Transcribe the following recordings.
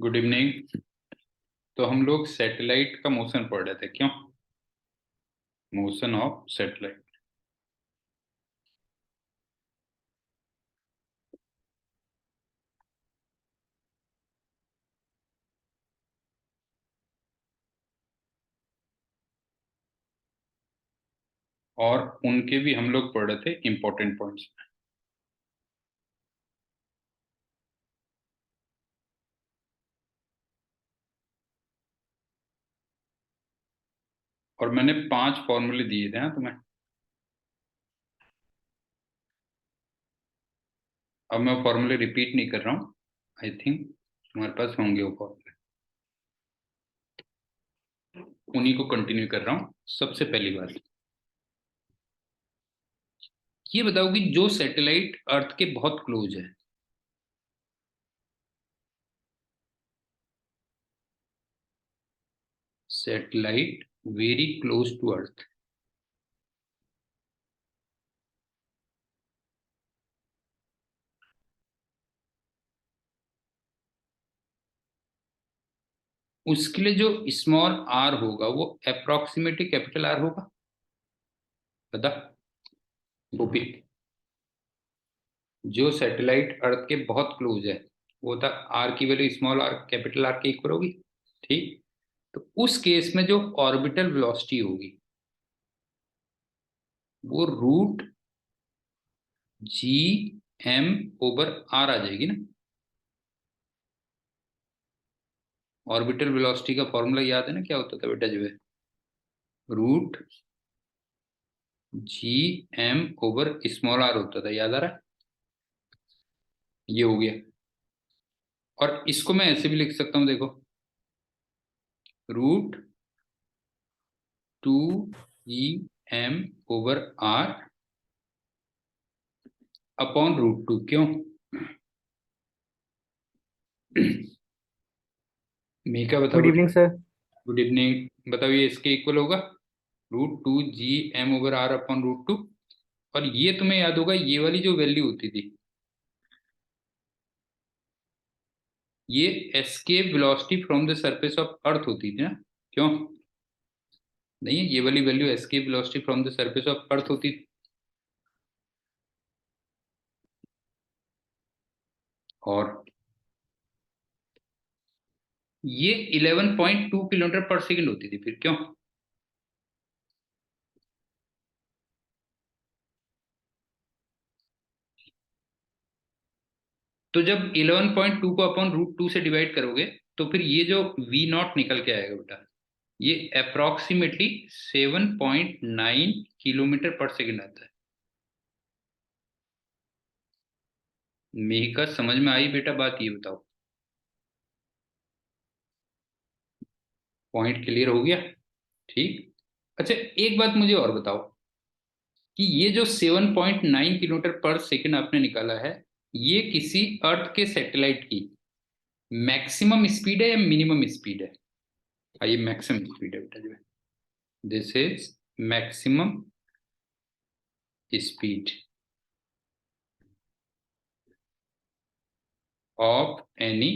Good evening. तो हम लोग सैटेलाइट का मोशन पढ़ रहे थे, क्यों? Motion of satellite. और उनके भी हम लोग पढ़ रहे थे इंपॉर्टेंट पॉइंट्स। और मैंने 5 फॉर्मूले दिए थे तुम्हें। अब मैं फॉर्मूले रिपीट नहीं कर रहा हूँ। आई थिंक तुम्हारे पास होंगे वो फॉर्मूले। उन्हीं को कंटिन्यू कर रहा हूँ। सबसे पहली बात ये बताओ कि जो सैटेलाइट अर्थ के बहुत क्लोज है, satellite very close to earth, उसके लिए जो स्मॉल आर होगा वो अप्रोक्सीमेटली कैपिटल आर होगा। बता वो भी। जो सैटेलाइट अर्थ के बहुत क्लोज है वो था आर की value small are capital R के इक्वल होगी। ठीक। तो उस केस में जो ऑर्बिटल वेलोसिटी होगी वो root G M over R आ जाएगी ना। ऑर्बिटल वेलोसिटी का फॉर्मूला याद है ना, क्या होता था बेटा? जो है root G M over small R होता था, याद आ रहा है? ये हो गया। और इसको मैं ऐसे भी लिख सकता हूं, देखो, root two G M over R upon root two. क्यों? मीका बताओ गुड बेटा। Evening sir. Good evening. बताओ ये इसके इक्वल होगा root two G M over R upon root two. और ये तुम्हें याद होगा, ये वाली जो वैल्यू होती थी ये escape velocity from the surface of earth होती थी ना। क्यों नहीं है? ये वाली value escape velocity from the surface of earth होती थी। और ये 11.2 किलोमीटर पर सेकंड होती थी फिर। क्यों? तो जब 11.2 को अपॉन रूट टू से डिवाइड करोगे तो फिर ये जो वी नॉट निकल के आएगा बेटा, ये अप्रोक्सीमेटली 7.9 किलोमीटर पर सेकंड आता है। मेहिका समझ में आई बेटा बात? ये बताओ, पॉइंट क्लियर हो गया? ठीक। अच्छा, एक बात मुझे और बताओ कि ये जो 7.9 किलोमीटर पर सेकंड आपने निकाला है, ये किसी अर्थ के सैटेलाइट की मैक्सिमम स्पीड है या मिनिमम स्पीड है? ये मैक्सिमम स्पीड है बेटा जो है। This is maximum speed of any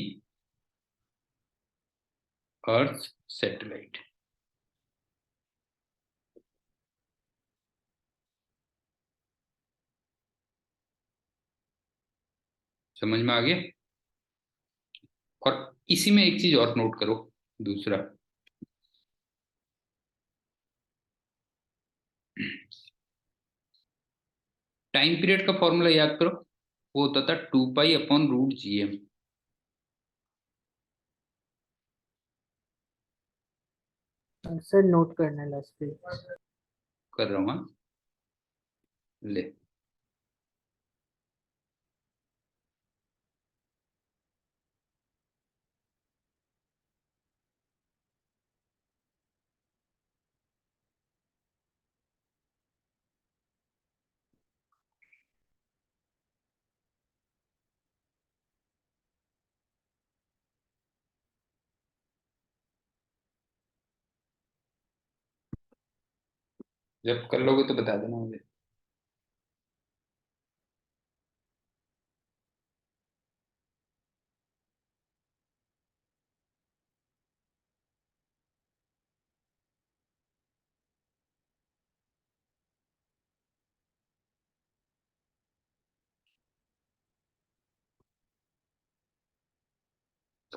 earth satellite. समझ में आ गया? और इसी में एक चीज और नोट करो, दूसरा, टाइम पीरियड का फॉर्मूला याद करो। वो होता था 2 pi upon root G M. Sir note करना है लास्ट पे। कर रहा हूँ, हाँ? ले। जब कर लोगे तो बता देना मुझे।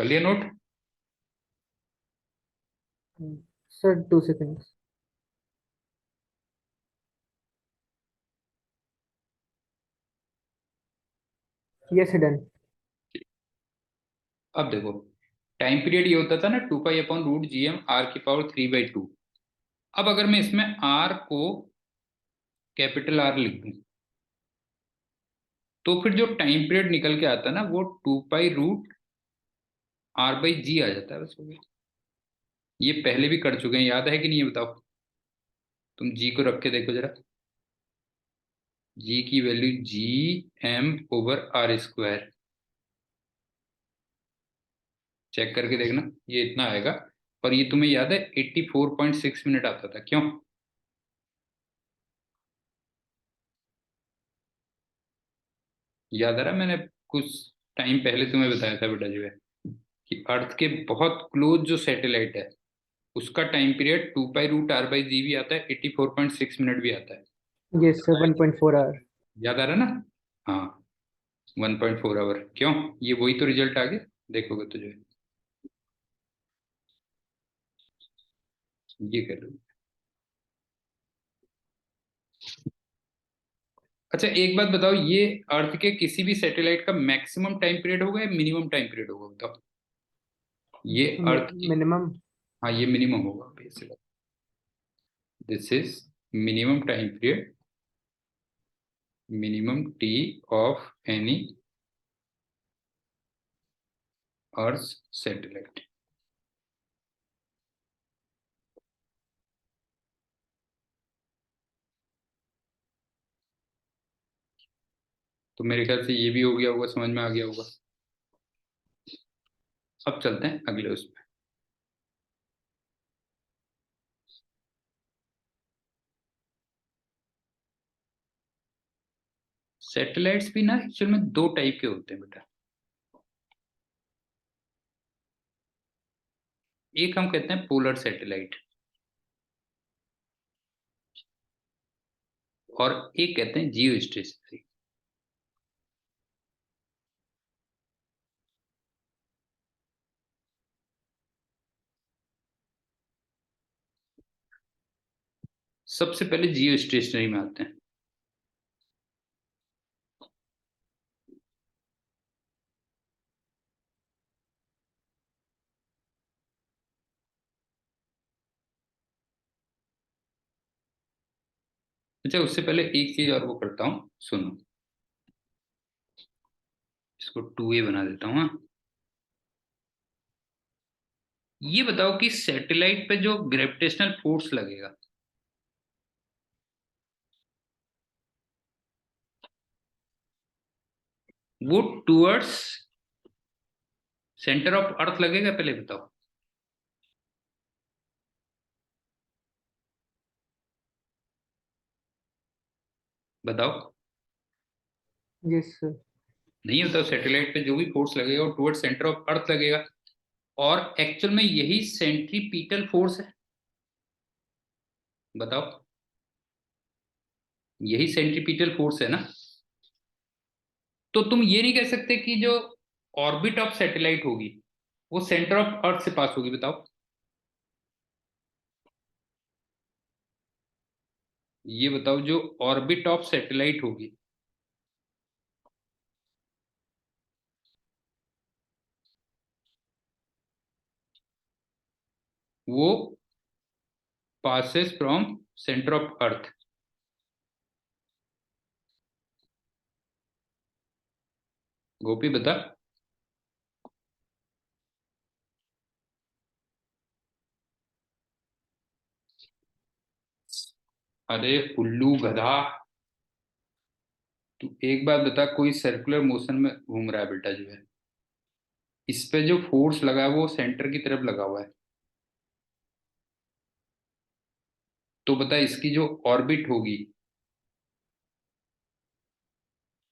कर लिया note? Sir 2 seconds. Yes done. अब देखो, टाइम पीरियड ये होता था ना 2 pi upon root GM r⁻³ अब अगर मैं इसमें r को कैपिटल R लिख दूं, तो फिर जो टाइम पीरियड निकल के आता है ना, वो 2 पाई रूट R/G आ जाता है, बस हो गया। ये पहले भी कर चुके हैं, याद है कि नहीं, ये बताओ। तुम जी को रख के देखो जरा। जी की वैल्यू GM/R²। चेक करके देखना, ये इतना आएगा। और ये तुम्हें याद है 84.6 मिनट आता था, क्यों? याद आ रहा, मैंने कुछ टाइम पहले तुम्हें बताया था बेटा जो है, कि अर्थ के बहुत क्लोज जो सैटेलाइट है, उसका time period 2 pi root R/G भी आता है, 84.6 मिनट भी आता है। Yes sir 1.4 hour. याद आ रहा ना? हाँ, 1.4 आवर। क्यों? ये वही तो रिजल्ट आ गया, देखोगे तो जो है, ये कर लो। अच्छा एक बात बताओ, ये अर्थ के किसी भी सैटेलाइट का मैक्सिमम टाइम पीरियड होगा या मिनिमम टाइम पीरियड होगा, बताओ। ये अर्थ की, मिनिमम। हाँ ये मिनिमम होगा basically. This is minimum time period, minimum T of any earth satellite. तो मेरे ख्याल से ये भी हो गया होगा, समझ में आ गया होगा। अब चलते हैं अगले उसमें। सैटेलाइट्स भी ना एक्चुअल में दो टाइप के होते हैं बेटा। एक हम कहते हैं पोलर सैटेलाइट, और एक कहते हैं जियो स्टेशनरी। सबसे पहले जियो स्टेशनरी में आते हैं। अच्छा, उससे पहले एक चीज और वो करता हूँ, सुनो। इसको 2A बना देता हूँ, हाँ। ये बताओ कि सैटेलाइट पे जो ग्रेविटेशनल फोर्स लगेगा, वो टूवर्ड्स सेंटर ऑफ अर्थ लगेगा, पहले बताओ। बताओ। Yes sir. नहीं बताओ, सैटेलाइट पे जो भी फोर्स लगेगा वो टुवर्ड्स सेंटर ऑफ अर्थ लगेगा, और एक्चुअल में यही सेंट्रीपीटल फोर्स है। बताओ, यही सेंट्रीपीटल फोर्स है ना। तो तुम ये नहीं कह सकते कि जो ऑर्बिट ऑफ सैटेलाइट होगी वो सेंटर ऑफ अर्थ से पास होगी, बताओ। ये बताओ, जो ऑर्बिट ऑफ सैटेलाइट होगी, वो passes from centre of earth. Gopi बता। अरे उल्लू गधा, तू एक बात बता, कोई सर्कुलर मोशन में घूम रहा है बेटा जो है, इस पे जो फोर्स लगा है वो सेंटर की तरफ लगा हुआ है। तो बता, इसकी जो ऑर्बिट होगी,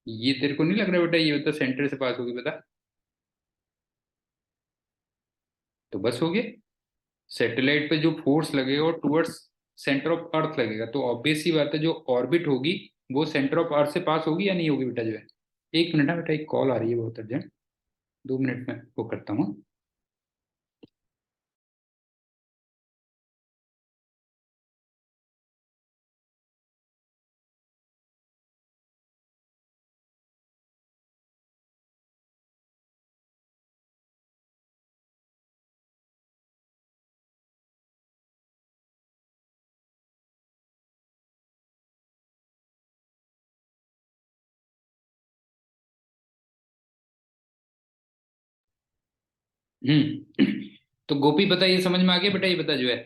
ये तेरे को नहीं लग रहा बेटा ये बता सेंटर से पास होगी, बता। तो बस हो गया। सैटेलाइट पे जो फोर्स लगेगा वो टुवर्ड्स सेंटर ऑफ अर्थ लगेगा, तो ऑब्वियस सी बात है जो ऑर्बिट होगी वो सेंटर ऑफ अर्थ से पास होगी या नहीं होगी बेटा जो है। 1 मिनट ना बेटा, एक कॉल आ रही है बहुत अर्जेंट, 2 मिनट में वो करता हूँ। तो गोपी बता, ये समझ में आ गया बेटा? ये बता जो है,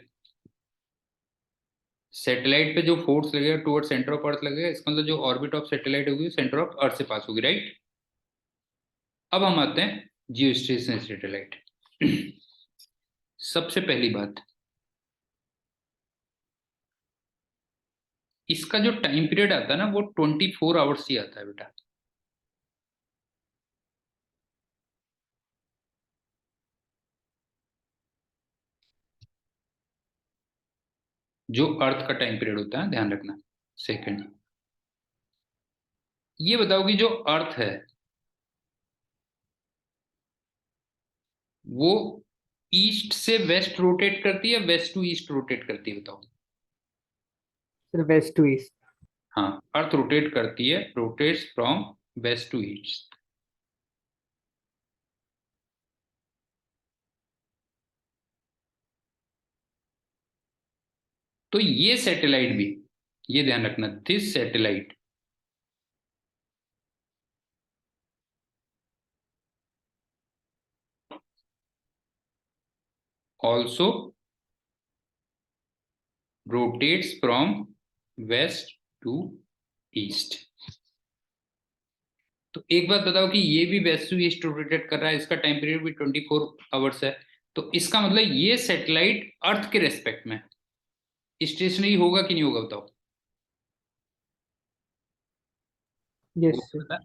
सैटेलाइट पे जो फोर्स लगेगा टुवर्ड सेंटर ऑफ अर्थ लगेगा, इसका मतलब जो ऑर्बिट ऑफ सैटेलाइट होगी सेंटर ऑफ अर्थ से पास होगी, राइट? अब हम आते हैं जियो स्टेशनरी सैटेलाइट। सबसे पहली बात, इसका जो टाइम पीरियड आता है ना वो 24 आवर्स ही आता है बेटा। जो अर्थ का टाइम पीरियड होता है, ध्यान रखना। सेकंड, ये बताओ कि जो अर्थ है वो ईस्ट से वेस्ट रोटेट करती है, वेस्ट टू ईस्ट रोटेट करती है, बताओ। Sir west to east. हाँ, अर्थ रोटेट करती है, rotates from west to east. तो ये सैटेलाइट भी, ये ध्यान रखना, this satellite also rotates from west to east. तो एक बात बताओ कि ये भी वेस्ट टू ईस्ट रोटेट कर रहा है, इसका टाइम पीरियड भी 24 आवर्स है। तो इसका मतलब ये सैटेलाइट अर्थ के रेस्पेक्ट में स्टेशनरी होगा कि नहीं होगा, बताओ। यस वो सर। पता है?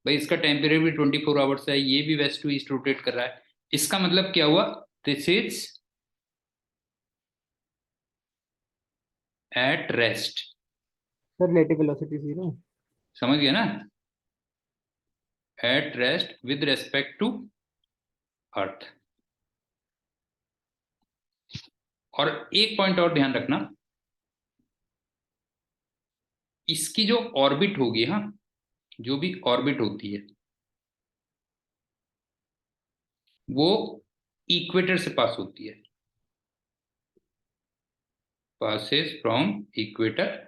भाई इसका टाइम पीरियड भी 24 आवर्स है, ये भी वेस्ट टू ईस्ट रोटेट कर रहा है। इसका मतलब क्या हुआ? This is at rest. Sir relative velocity zero. समझ गया ना? At rest with respect to earth. और एक पॉइंट और ध्यान रखना, इसकी जो ऑर्बिट होगी, हाँ, जो भी ऑर्बिट होती है वो इक्वेटर से पास होती है, passes फ्रॉम इक्वेटर।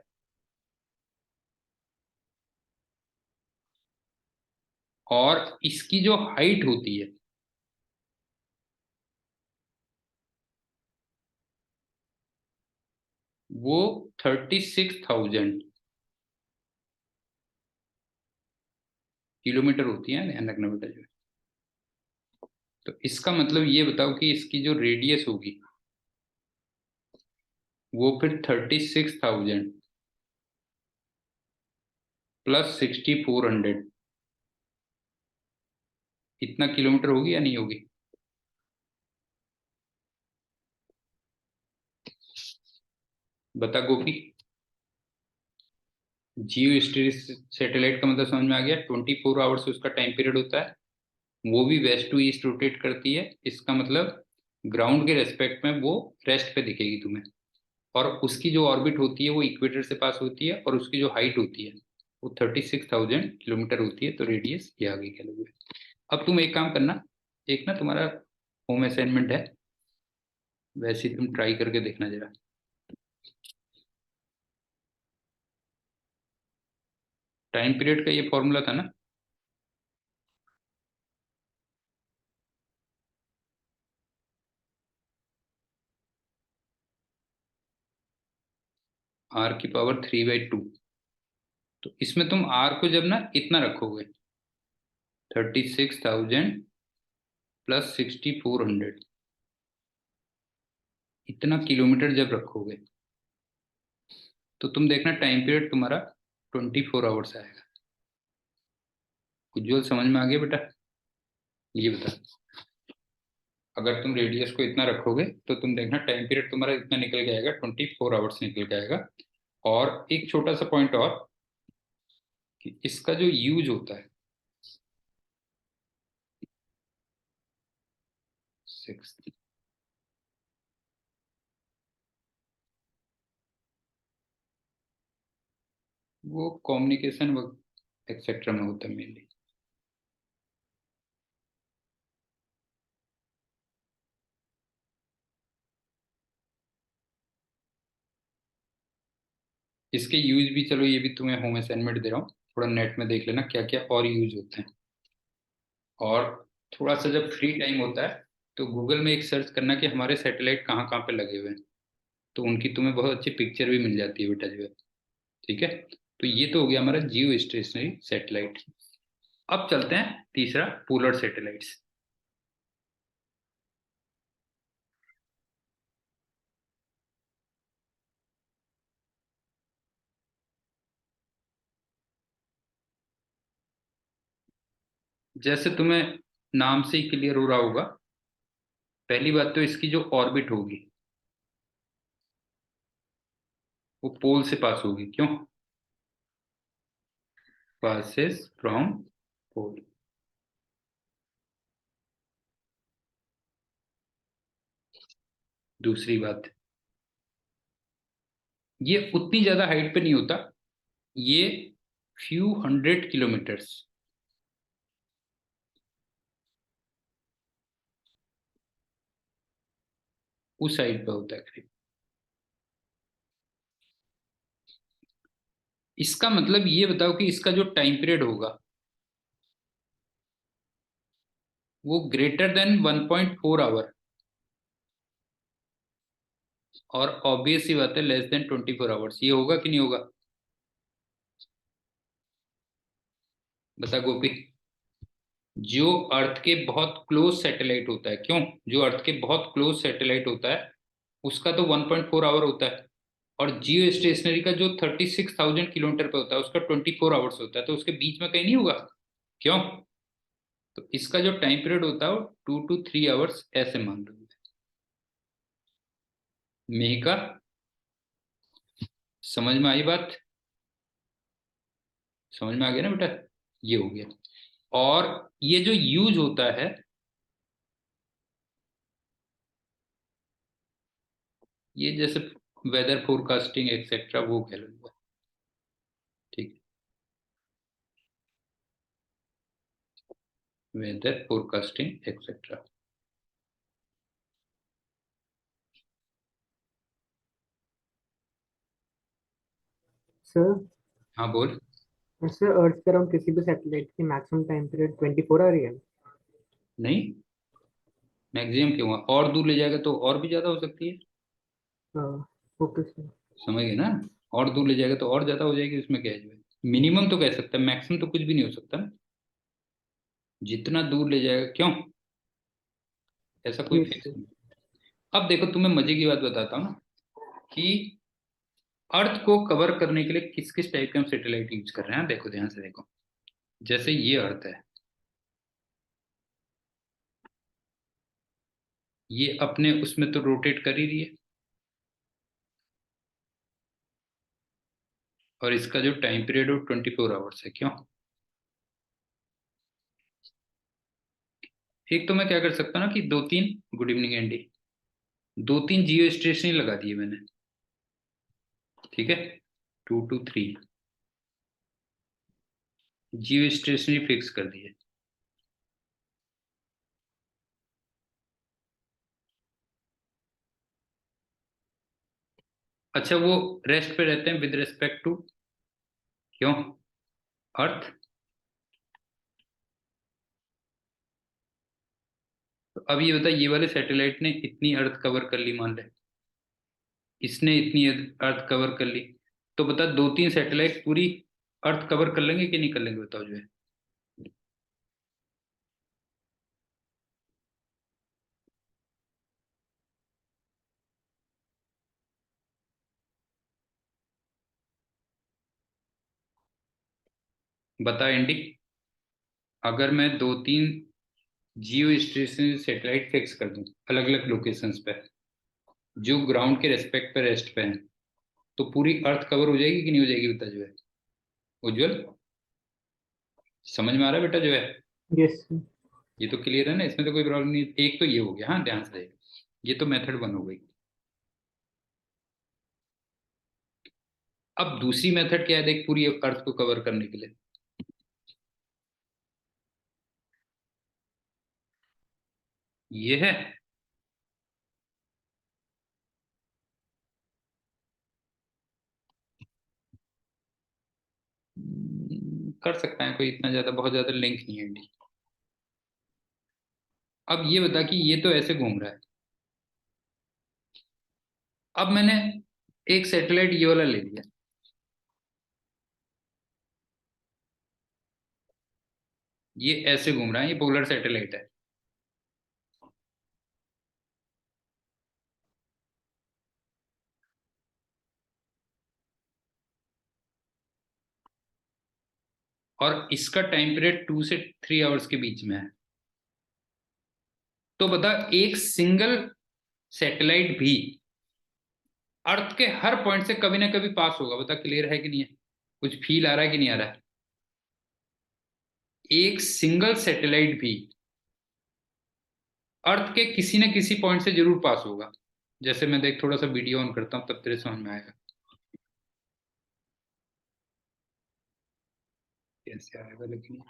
और इसकी जो हाइट होती है वो 36,000 किलोमीटर होती है, ध्यान रखना बेटा जो है। तो इसका मतलब ये बताओ कि इसकी जो रेडियस होगी वो फिर 36,000 प्लस 6,400, इतना किलोमीटर होगी या नहीं होगी? बता गोपी। जियो सैटेलाइट का मतलब समझ में आ गया? 24 आवर्स उसका टाइम पीरियड होता है, वो भी वेस्ट टू ईस्ट रोटेट करती है। इसका मतलब ग्राउंड के रेस्पेक्ट में वो रेस्ट पे दिखेगी तुम्हें। और उसकी जो ऑर्बिट होती है वो इक्वेटर से पास होती है, और उसकी जो हाइट होती है वो 36,000 किलोमीटर होती है। तो रेडियस ये आगे क्या लोगे। अब तुम एक काम करना, एक ना तुम्हारा होम असाइनमेंट है, वैसे ही तुम ट्राई करके देखना जरा। टाइम पीरियड का ये फॉर्मूला था ना, r⁵ तो इसमें तुम r को जब ना इतना रखोगे, 36,000 प्लस 6,400, इतना किलोमीटर जब रखोगे तो तुम देखना टाइम पीरियड तुम्हारा 24 आवर्स आएगा। उज्जवल समझ में आ गया बेटा? ये बता, अगर तुम रेडियस को इतना रखोगे तो तुम देखना टाइम पीरियड तुम्हारा इतना निकल के आएगा, 24 आवर्स निकल के आएगा। और एक छोटा सा पॉइंट और, कि इसका जो यूज होता है, सिक्स, वो कम्युनिकेशन एक्सेट्रा में होता है मेनली। इसके यूज भी, चलो ये भी तुम्हें होम असाइनमेंट दे रहा हूँ, थोड़ा नेट में देख लेना क्या क्या और यूज होते हैं। और थोड़ा सा जब फ्री टाइम होता है तो गूगल में एक सर्च करना कि हमारे सैटेलाइट कहाँ कहाँ पे लगे हुए हैं, तो उनकी तुम्हें बहुत अच्छी पिक्चर भी मिल जाती है बेटा जो है। ठीक है, तो ये तो हो गया हमारा जियो स्टेशनरी सैटेलाइट। अब चलते हैं तीसरा, पोलर सैटेलाइट्स। जैसे तुम्हें नाम से ही क्लियर हो रहा होगा, पहली बात तो इसकी जो ऑर्बिट होगी वो पोल से पास होगी। क्यों? Passes from pole. दूसरी बात, ये उतनी ज्यादा हाइट पे नहीं होता, ये फ्यू 100 किलोमीटर्स उस साइड पे होता है करीब। इसका मतलब ये बताओ कि इसका जो टाइम पीरियड होगा वो ग्रेटर देन 1.4 आवर, और ऑब्वियस सी बात है लेस देन 24 आवर्स। ये होगा कि नहीं होगा? बता गोपी। जो अर्थ के बहुत क्लोज सैटेलाइट होता है, क्यों, जो अर्थ के बहुत क्लोज सैटेलाइट होता है उसका तो 1.4 आवर होता है, और जियो स्टेशनरी का जो 36,000 किलोमीटर पे होता है उसका 24 आवर्स होता है, तो उसके बीच में कहीं नहीं होगा। क्यों? तो इसका जो टाइम पीरियड होता है वो 2 to 3 आवर्स ऐसे मान लो। मेहिका, समझ में आई बात? समझ में आ गया ना बेटा? ये हो गया। और ये जो यूज होता है, ये जैसे वेदर फोरकास्टिंग एक्सेट्रा वो कह लो। ठीक है, वेदर फोरकास्टिंग एक्सेट्रा। सर, हाँ बोल। सर अर्थ पे अराउंड किसी भी सैटेलाइट की मैक्सिमम टाइम पीरियड 24 आ रही है। नहीं, मैक्सिमम क्यों हुआ, और दूर ले जाएगा तो और भी ज्यादा हो सकती है। Okay sir. समझ गए ना? और दूर ले जाएगा तो और ज्यादा हो जाएगी, उसमें क्या है जो है। मिनिमम तो कह सकता है, मैक्सिमम तो कुछ भी नहीं हो सकता ना। जितना दूर ले जाएगा, क्यों, ऐसा कोई यस फिक्स सर। नहीं। अब देखो तुम्हें मजे की बात बताता हूँ ना, कि अर्थ को कवर करने के लिए किस किस टाइप के हम सैटेलाइट यूज कर रहे हैं। देखो ध्यान से देखो, जैसे ये अर्थ है, ये अपने उसमें तो रोटेट कर ही रही है, और इसका जो टाइम पीरियड है वो 24 आवर्स है। क्यों? एक तो मैं क्या कर सकता हूँ ना कि दो तीन, गुड इवनिंग एंडी, दो तीन जियो स्टेशन ही लगा दिए मैंने। ठीक है, 2 to 3 Jio station he fix कर दिए। अच्छा, वो रेस्ट पे रहते हैं विद रिस्पेक्ट टू, क्यों, अर्थ। तो अब ये बता, ये वाले सैटेलाइट ने इतनी अर्थ कवर कर ली मान ले, इसने इतनी अर्थ कवर कर ली, तो बता दो तीन सैटेलाइट पूरी अर्थ कवर कर लेंगे कि नहीं कर लेंगे, बताओ जो है। बता एंडी, अगर मैं दो तीन जियो स्टेशन सैटेलाइट फिक्स कर दूं अलग अलग लोकेशंस पे, जो ग्राउंड के रेस्पेक्ट पे रेस्ट पे हैं, तो पूरी अर्थ कवर हो जाएगी कि नहीं हो जाएगी, बता जो है। उज्जवल, समझ में आ रहा है बेटा जो है? Yes sir. ये तो क्लियर है ना, इसमें तो कोई प्रॉब्लम नहीं। एक तो ये हो गया, हाँ ध्यान से देख, ये तो मेथड वन हो गई। अब दूसरी मेथड क्या है देख, पूरी अर्थ को कवर करने के लिए, ये है। कर सकता है कोई, इतना ज्यादा बहुत ज्यादा लिंक नहीं है इंडी। अब ये बता कि ये तो ऐसे घूम रहा है। अब मैंने एक सैटेलाइट ये वाला ले लिया, ये ऐसे घूम रहा है, ये पोलर सैटेलाइट है। और इसका टाइम पीरियड 2 से 3 आवर्स के बीच में है। तो बता, एक सिंगल सैटेलाइट भी अर्थ के हर पॉइंट से कभी ना कभी पास होगा। बता क्लियर है कि नहीं है? कुछ फील आ रहा है कि नहीं आ रहा है? एक सिंगल सैटेलाइट भी अर्थ के किसी न किसी पॉइंट से जरूर पास होगा। जैसे मैं देख थोड़ा सा वीडियो ऑन करता हूं, तब तेरे समझ में आएगा। कैसे आएगा लेकिन,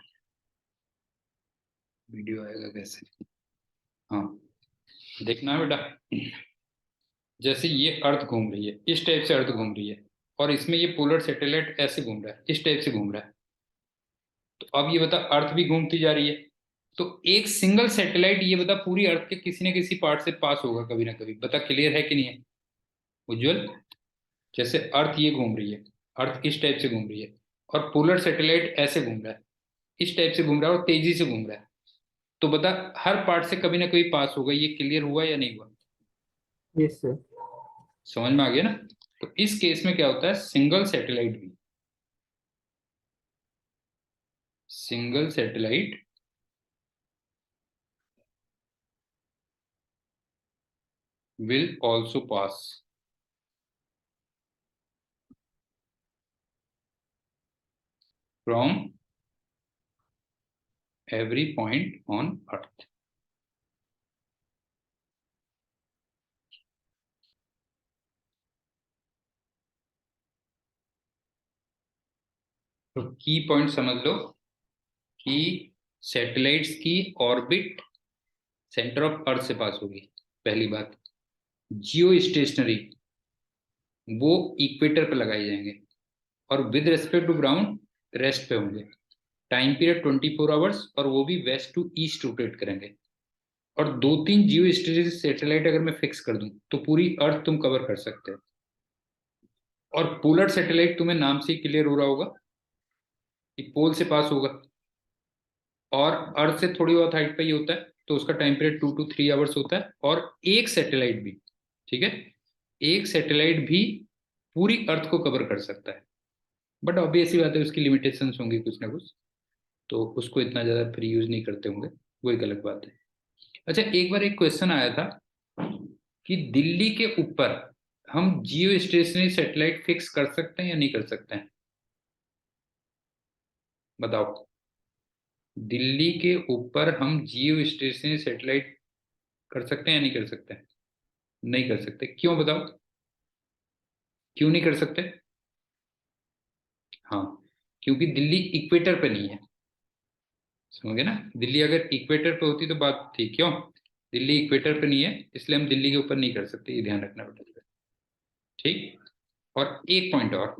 वीडियो आएगा कैसे? हाँ, देखना है बेटा। जैसे ये अर्थ घूम रही है, इस टाइप से अर्थ घूम रही है, और इसमें ये पोलर सैटेलाइट ऐसे घूम रहा है, इस टाइप से घूम रहा है। तो अब ये बता, अर्थ भी घूमती जा रही है, तो एक सिंगल सैटेलाइट ये बता पूरी अर्थ के किसी न किसी पार्ट से पास होगा कभी ना कभी। बता क्लियर है कि नहीं है उज्जवल? जैसे अर्थ ये घूम रही है, अर्थ इस टाइप से घूम रही है, और पोलर सैटेलाइट ऐसे घूम रहा है, इस टाइप से घूम रहा है और तेजी से घूम रहा है। तो बता, हर पार्ट से कभी ना कभी पास होगा। ये क्लियर हुआ या नहीं हुआ? Yes sir. समझ में आ गया ना? तो इस केस में क्या होता है, single satellite will also pass from every point on earth। तो की पॉइंट समझ लो कि सैटेलाइट्स की ऑर्बिट सेंटर ऑफ अर्थ से पास होगी, पहली बात। जियो स्टेशनरी वो इक्वेटर पे लगाए जाएंगे, और with respect to ground rest पे होंगे। टाइम पीरियड 24 आवर्स, और वो भी वेस्ट टू ईस्ट रोटेट करेंगे। और 2-3 जियो स्टेशनरी सैटेलाइट अगर मैं फिक्स कर दूं तो पूरी अर्थ तुम कवर कर सकते हो। और पोलर सैटेलाइट तुम्हें नाम से ही क्लियर हो रहा होगा कि पोल से पास होगा, और अर्थ से थोड़ी बहुत हाइट पे ही होता है, तो उसका टाइम पीरियड 2 to 3 आवर्स होता है। और एक सैटेलाइट भी, ठीक है, एक सैटेलाइट भी पूरी अर्थ को कवर कर सकता है। बट ऑब्वियस सी बात है, उसकी लिमिटेशंस होंगी कुछ ना कुछ, तो उसको इतना ज़्यादा फ्री यूज नहीं करते होंगे, वो एक अलग बात है। अच्छा, एक बार एक क्वेश्चन आया था कि दिल्ली के ऊपर हम जियो स्टेशनरी सैटेलाइट फिक्स कर सकते हैं या नहीं कर सकते हैं? बताओ। दिल्ली के ऊपर हम जियो स्टेशनरी सैटेलाइट कर सकते हैं या नहीं कर सकते हैं? नहीं कर सकते, क्यों बताओ? क्यों नहीं कर सकते? हाँ, क्योंकि दिल्ली इक्वेटर पे नहीं है। समझे ना? दिल्ली अगर इक्वेटर पे होती तो बात थी, क्यों? दिल्ली इक्वेटर पे नहीं है, इसलिए हम दिल्ली के ऊपर नहीं कर सकते, ये ध्यान रखना बेटा। ठीक। और एक पॉइंट और,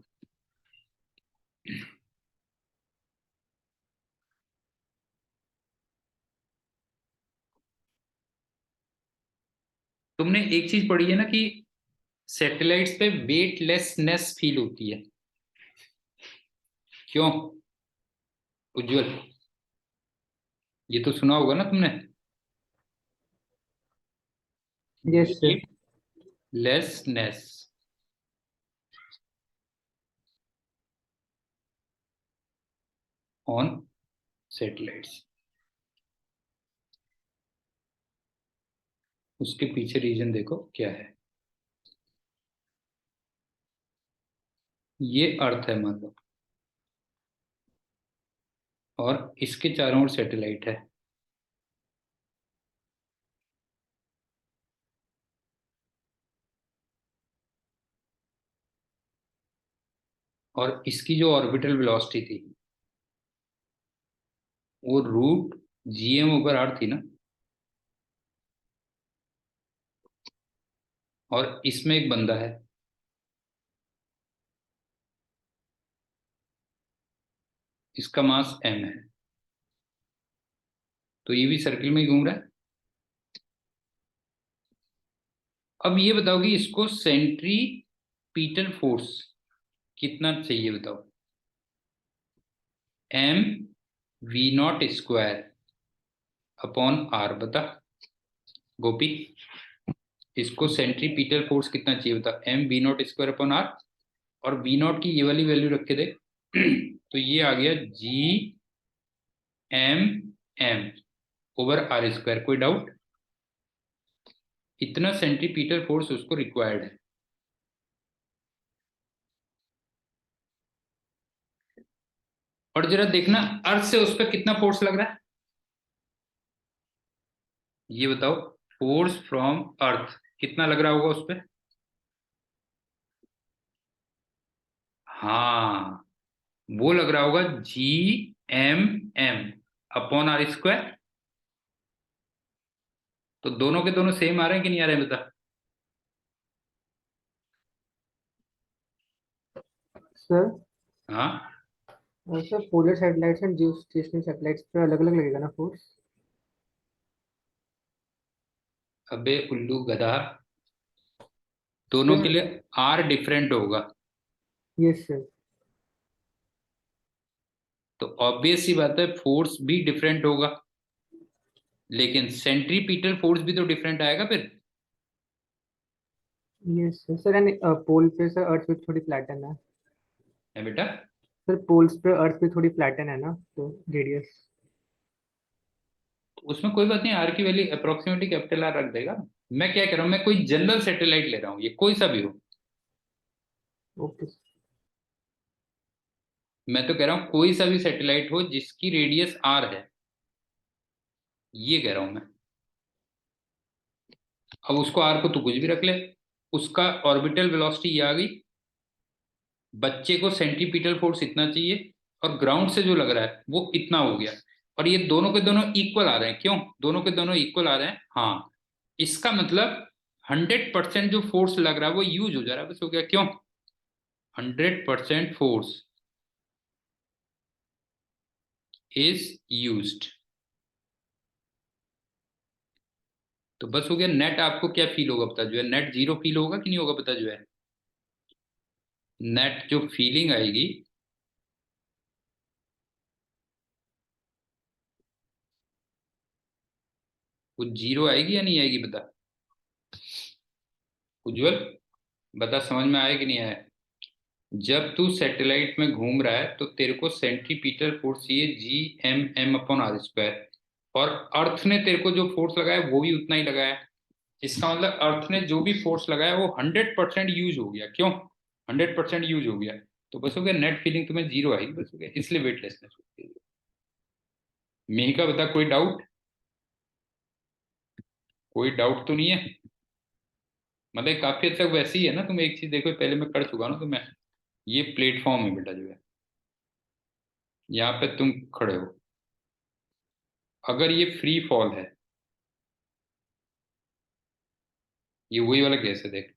तुमने एक चीज पढ़ी है ना कि सैटेलाइट्स पे वेटलेसनेस फील होती है, क्यों उज्जवल? ये तो सुना होगा ना तुमने, yes sir. Weightlessness on satellites. उसके पीछे रीजन देखो क्या है। ये अर्थ है मान लो, और इसके चारों ओर सैटेलाइट है, और इसकी जो ऑर्बिटल वेलोसिटी थी वो √GM/r थी ना। और इसमें एक बंदा है, इसका मास m है, तो ये भी सर्किल में ही घूम रहा है। अब ये बताओ कि इसको सेंट्रीपिटल फोर्स कितना चाहिए बताओ। M V naught square upon R, बता गोपी। इसको सेंट्रीपिटल फोर्स कितना चाहिए बता, M V naught square upon R. और वी नॉट की ये वाली वैल्यू रख के देख। तो ये आ गया G M M over R square. कोई डाउट? इतना सेंट्रीपिटल फोर्स उसको रिक्वायर्ड है। और जरा देखना अर्थ से उस पर कितना फोर्स लग रहा है, ये बताओ। फोर्स फ्रॉम अर्थ कितना लग रहा होगा उस पर? हाँ, वो लग रहा होगा G M M upon R square. तो दोनों के दोनों सेम आ रहे हैं कि नहीं आ रहे हैं बता। सर, हाँ। Sir polar satellites and Jio stationery satellites पे अलग अलग लगेगा ना फोर्स? अबे उल्लू गधा, दोनों के सर, लिए आर डिफरेंट होगा। Yes sir. तो ऑब्वियस सी बात है फोर्स भी डिफरेंट होगा, लेकिन सेंट्रीपिटल फोर्स भी तो डिफरेंट आएगा फिर। Yes sir. सर यानी पोल पे सर अर्थ पे थोड़ी फ्लैटन है। है बेटा। सर पोल्स पे अर्थ पे थोड़ी फ्लैटन है ना, तो रेडियस। तो उसमें कोई बात नहीं, आर की वैल्यू अप्रोक्सीमेटली कैपिटल आर रख देगा। मैं क्या कह रहा हूँ, मैं कोई जनरल सैटेलाइट ले रहा हूँ, ये कोई सा भी हो। ओके। मैं तो कह रहा हूँ कोई सा भी सैटेलाइट हो जिसकी रेडियस आर है, ये कह रहा हूं मैं। अब उसको आर को तू कुछ भी रख ले, उसका ऑर्बिटल वेलोसिटी ये आ गई। बच्चे को सेंट्रीपिटल फोर्स इतना चाहिए, और ग्राउंड से जो लग रहा है वो इतना हो गया। और ये दोनों के दोनों इक्वल आ रहे हैं, क्यों दोनों के दोनों इक्वल आ रहे हैं? हाँ, इसका मतलब 100% जो फोर्स लग रहा है वो यूज हो जा रहा है, बस हो गया। क्यों? 100% फोर्स इज यूज्ड। तो बस हो गया। नेट आपको क्या फील होगा बता जो है, नेट जीरो फील होगा कि नहीं होगा बता जो है। नेट जो फीलिंग आएगी, वो जीरो आएगी या नहीं आएगी बता। उज्जवल, बता समझ में आया कि नहीं आया। जब तू सैटेलाइट में घूम रहा है तो तेरे को सेंट्रीपिटल फोर्स चाहिए G M M upon R square. और अर्थ ने तेरे को जो फोर्स लगाया वो भी उतना ही लगाया। इसका मतलब अर्थ ने जो भी फोर्स लगाया वो 100% यूज हो गया। क्यों? 100% यूज हो गया। तो बस हो गया, नेट फीलिंग तुम्हें जीरो आएगी, बस हो गया। इसलिए वेटलेसनेस होती है। मिहिका बता, कोई डाउट? कोई डाउट तो नहीं है? मतलब काफी हद तक वैसे ही है ना। तुम एक चीज देखो, पहले मैं कर चुका ना, तो मैं, ये प्लेटफॉर्म है बेटा जो है, यहाँ पे तुम खड़े हो। अगर ये फ्री फॉल है, ये वही वाला केस है देख।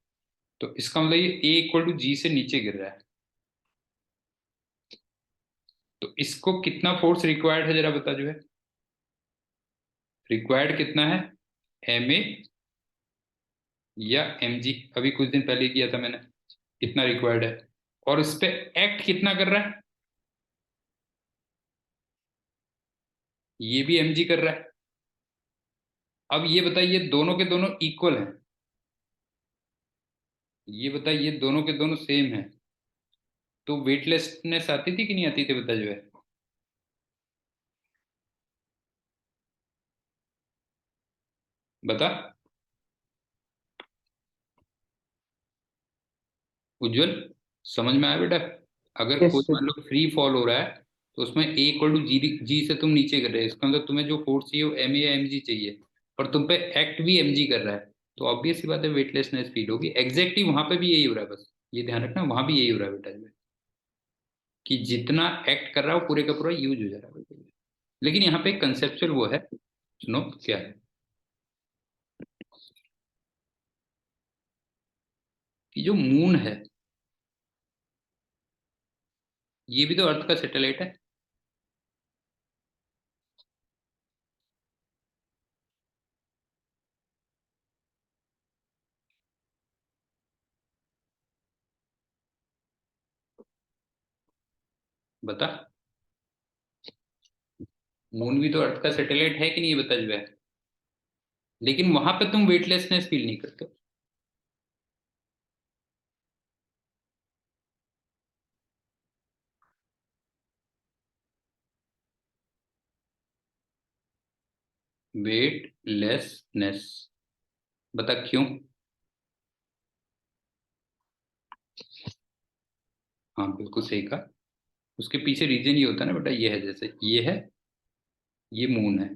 तो इसका मतलब ये ए इक्वल टू जी से नीचे गिर रहा है। तो इसको कितना फोर्स रिक्वायर्ड है जरा बता जो है। रिक्वायर्ड कितना है, एम ए या एम जी? अभी कुछ दिन पहले किया था मैंने, कितना रिक्वायर्ड है। और इस पे एक्ट कितना कर रहा है, ये भी एम जी कर रहा है। अब ये बताइए दोनों के दोनों इक्वल हैं, ये बताइए दोनों के दोनों सेम है, तो वेटलेसनेस आती थी कि नहीं आती थी बता जो है। बता उज्जवल, समझ में आया बेटा। अगर यस कोई सर। मान लो फ्री फॉल हो रहा है, तो उसमें ए इक्वल टू जी, जी से तुम नीचे कर रहे हो, इसका मतलब तुम्हें जो फोर्स चाहिए वो एम ए या एम जी चाहिए। और तुम पे एक्ट भी एम जी कर रहा है, तो ऑब्वियस सी बात है वेटलेसनेस फील होगी। एग्जैक्टली वहां पे भी यही हो रहा है, बस ये ध्यान रखना वहां भी यही हो रहा है बेटा जो है, कि जितना एक्ट कर रहा है वो पूरे का पूरा यूज हो जा रहा है। लेकिन यहाँ पे कंसेप्चुअल वो है, सुनो क्या है, कि जो मून है ये भी तो अर्थ का सैटेलाइट है। बता, मून भी तो अर्थ का सैटेलाइट है कि नहीं, ये बता जो है। लेकिन वहां पे तुम वेटलेसनेस फील नहीं करते। वेटलेसनेस, बता क्यों। हाँ बिल्कुल सही कहा। उसके पीछे रीजन ये होता है ना बेटा, ये है, जैसे ये है, ये मून है,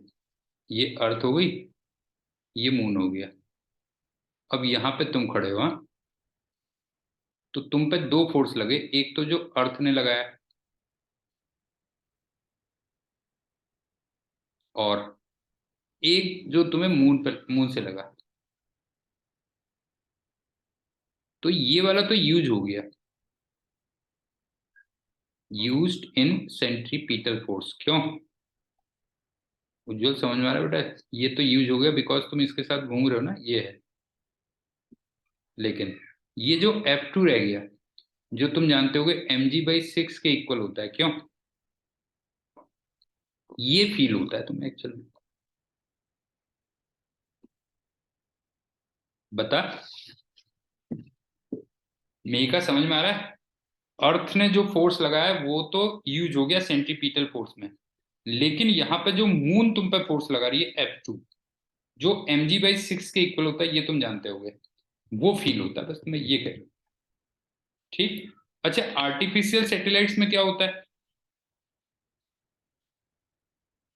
ये अर्थ हो गई, ये मून हो गया। अब यहाँ पे तुम खड़े हो, हाँ? तो तुम पे दो फोर्स लगे, एक तो जो अर्थ ने लगाया, और एक जो तुम्हें मून पे, मून से लगा। तो ये वाला तो यूज हो गया, यूज्ड इन सेंट्रीपिटल फोर्स। क्यों? उज्जवल समझ में आ रहा है बेटा? ये तो यूज हो गया बिकॉज तुम इसके साथ घूम रहे हो ना, ये है। लेकिन ये जो F2 रह गया, जो तुम जानते होगे mg/6 के इक्वल होता है। क्यों? ये फील होता है तुम्हें एक्चुअली। बता, मेका समझ में आ रहा है? अर्थ ने जो फोर्स लगाया वो तो यूज हो गया सेंट्रीपिटल फोर्स में, लेकिन यहाँ पे जो मून तुम पे फोर्स लगा रही है F2, जो mg/6 के इक्वल होता है, ये तुम जानते होगे, वो फील होता है। बस तुम्हें ये कह रही हूँ। ठीक। अच्छा, आर्टिफिशियल सैटेलाइट्स में क्या होता है?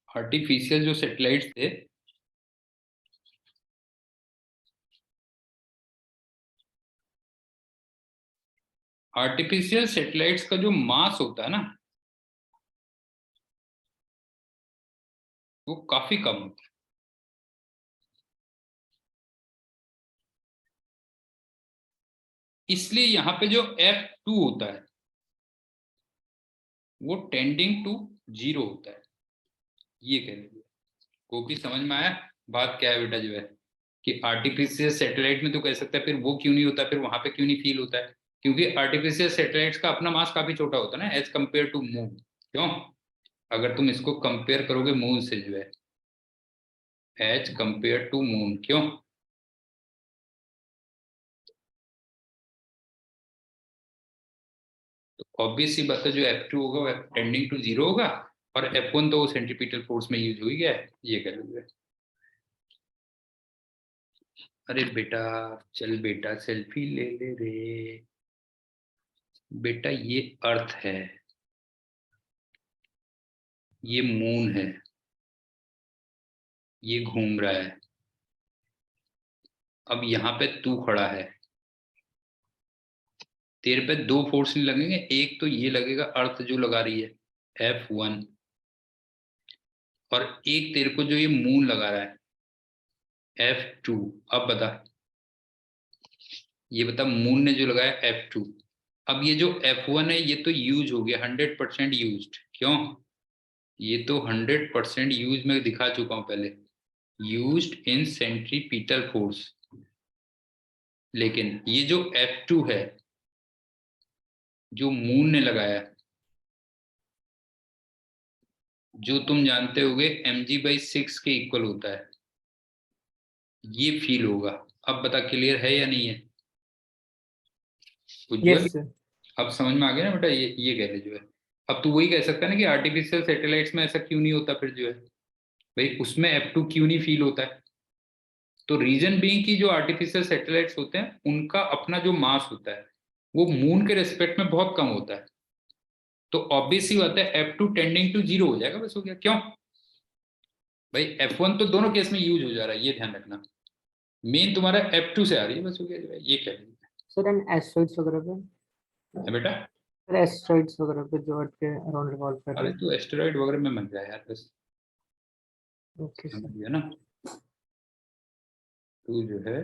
आर्टिफिशियल जो सैटेलाइट्स थे, आर्टिफिशियल सैटेलाइट्स का जो मास होता है ना, वो काफी कम होता है। इसलिए यहाँ पे जो F2 होता है, वो टेंडिंग टू जीरो होता है। ये कह लीजिए। कॉपी समझ में आया? बात क्या है बेटा जो है, कि आर्टिफिशियल सैटेलाइट में तो कह सकता है फिर वो क्यों नहीं होता, फिर वहां पे क्यों नहीं फील होता है? क्योंकि आर्टिफिशियल सैटेलाइट्स का अपना मास काफी छोटा होता है ना, एज कंपेयर टू मून। क्यों? अगर तुम इसको कंपेयर करोगे मून से जो है, एज कंपेयर टू मून, क्यों? तो ऑब्वियस सी बात है, जो F2 होगा वो टेंडिंग टू जीरो होगा, और F1 तो सेंट्रीपिटल फोर्स में यूज हो ही गया है। ये कह लीजिए। अरे बेटा, चल बेटा सेल्फी ले ले रे। बेटा ये अर्थ है, ये मून है, ये घूम रहा है। अब यहाँ पे तू खड़ा है, तेरे पे दो फोर्स नहीं लगेंगे, एक तो ये लगेगा अर्थ जो लगा रही है F1, और एक तेरे को जो ये मून लगा रहा है F2। अब बता, ये बता, मून ने जो लगाया F2, अब ये जो F1 है ये तो यूज हो गया, 100% यूज। क्यों? ये तो 100% यूज में दिखा चुका हूं पहले, यूज्ड इन सेंट्रीपिटल फोर्स। लेकिन ये जो F2 है, जो मून ने लगाया, जो तुम जानते होगे mg/6 के इक्वल होता है, ये फील होगा। अब बता, क्लियर है या नहीं है यस उज्जवल? सर। अब समझ में आ गया ना बेटा? ये कह रहे जो है। अब तू वही कह सकता है ना कि आर्टिफिशियल सैटेलाइट्स में ऐसा क्यों नहीं होता फिर जो है, भाई उसमें F2 क्यों नहीं फील होता है? तो रीजन बीइंग कि जो आर्टिफिशियल सैटेलाइट्स होते हैं उनका अपना जो मास होता है, वो मून के रेस्पेक्ट में बहुत कम होता है। तो ऑब्वियस ही बात है, F2 टेंडिंग टू जीरो हो जाएगा, बस हो गया। क्यों? भाई F1 तो दोनों केस में यूज हो जा रहा है, ये ध्यान रखना। मेन तुम्हारा F2 से आ रही है, बस हो गया जो है, ये कह रही सर एंड एस्ट्रॉइड्स वगैरह पे, है बेटा। सर एस्ट्रॉइड्स वगैरह पे जो अर्थ के अराउंड रिवॉल्व कर रहे अरे हैं। तू एस्टेरॉइड वगैरह में मत जा यार, बस ओके समझ सर। गया ना? तू जो है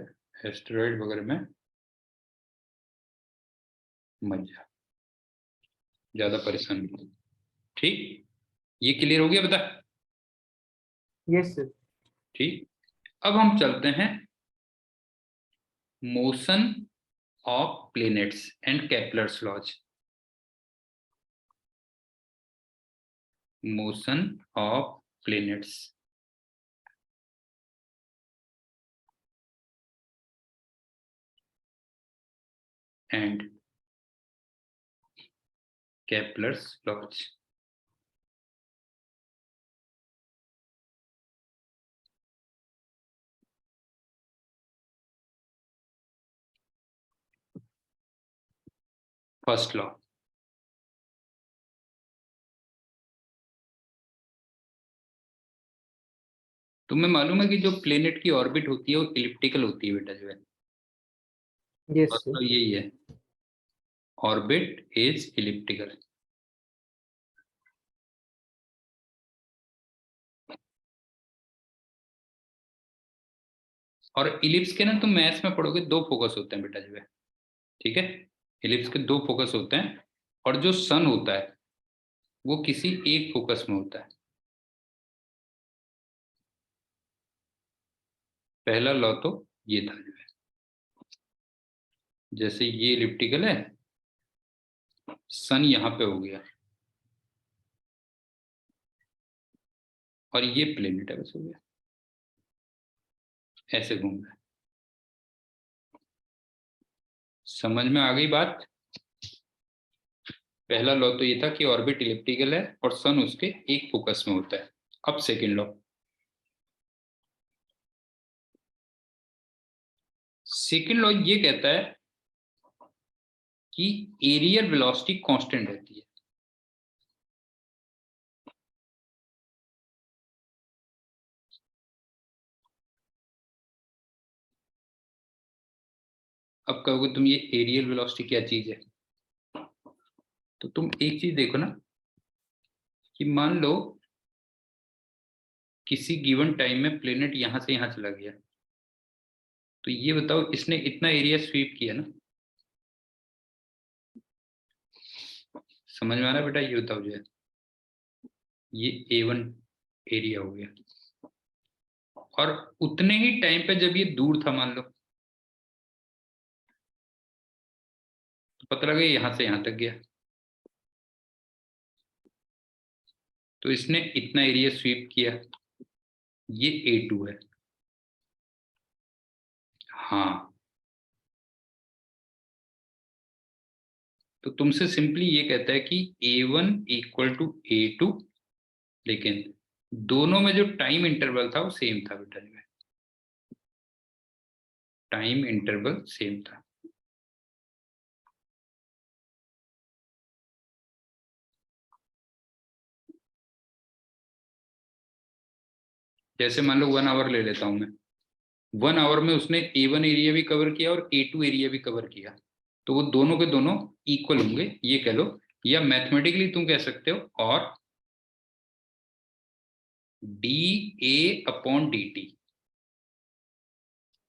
एस्टेरॉइड वगैरह में मत जा, ज्यादा परेशान नहीं हो। ठीक, ये क्लियर हो गया बता? Yes sir. ठीक। अब हम चलते हैं motion of planets and Kepler's laws. Motion of planets and Kepler's laws. First law, तुम्हें मालूम है कि जो प्लेनेट की ऑर्बिट होती है वो इलिप्टिकल होती है बेटा जो है। Yes first sir. लॉ यही है, ऑर्बिट इज इलिप्टिकल। और इलिप्स के ना तुम मैथ्स में पढ़ोगे, दो फोकस होते हैं बेटा जो है, ठीक है। इलिप्स के दो फोकस होते हैं, और जो सन होता है वो किसी एक फोकस में होता है। पहला लॉ तो ये था जो है, जैसे ये इलिप्टिकल है, सन यहाँ पे हो गया, और ये प्लेनेट है, बस हो गया, ऐसे घूम रहा है। समझ में आ गई बात? पहला लॉ तो ये था कि ऑर्बिट इलिप्टिकल है और सन उसके एक फोकस में होता है। अब सेकेंड लॉ, सेकेंड लॉ ये कहता है कि एरियल वेलोसिटी कांस्टेंट रहती है। अब कहोगे तुम ये एरियल वेलोसिटी क्या चीज है, तो तुम एक चीज देखो ना, कि मान लो किसी गिवन टाइम में प्लेनेट यहां से यहां चला गया, तो ये बताओ इसने इतना एरिया स्वीप किया ना। समझ में आ रहा है बेटा? ये बताओ जो है, ये A1 एरिया हो गया, और उतने ही टाइम पे जब ये दूर था मान लो, तो पता लगा यहां से यहां तक गया, तो इसने इतना एरिया स्वीप किया, ये A2 है। हाँ, तो तुमसे सिंपली ये कहता है कि A1 इक्वल टू A2, लेकिन दोनों में जो टाइम इंटरवल था वो सेम था बेटा जो है, टाइम इंटरवल सेम था। जैसे मान लो 1 आवर ले लेता हूं मैं, 1 आवर में उसने A1 एरिया भी कवर किया और A2 एरिया भी कवर किया, तो वो दोनों के दोनों इक्वल होंगे, ये कह लो। या मैथमेटिकली तुम कह सकते हो, और dA/dt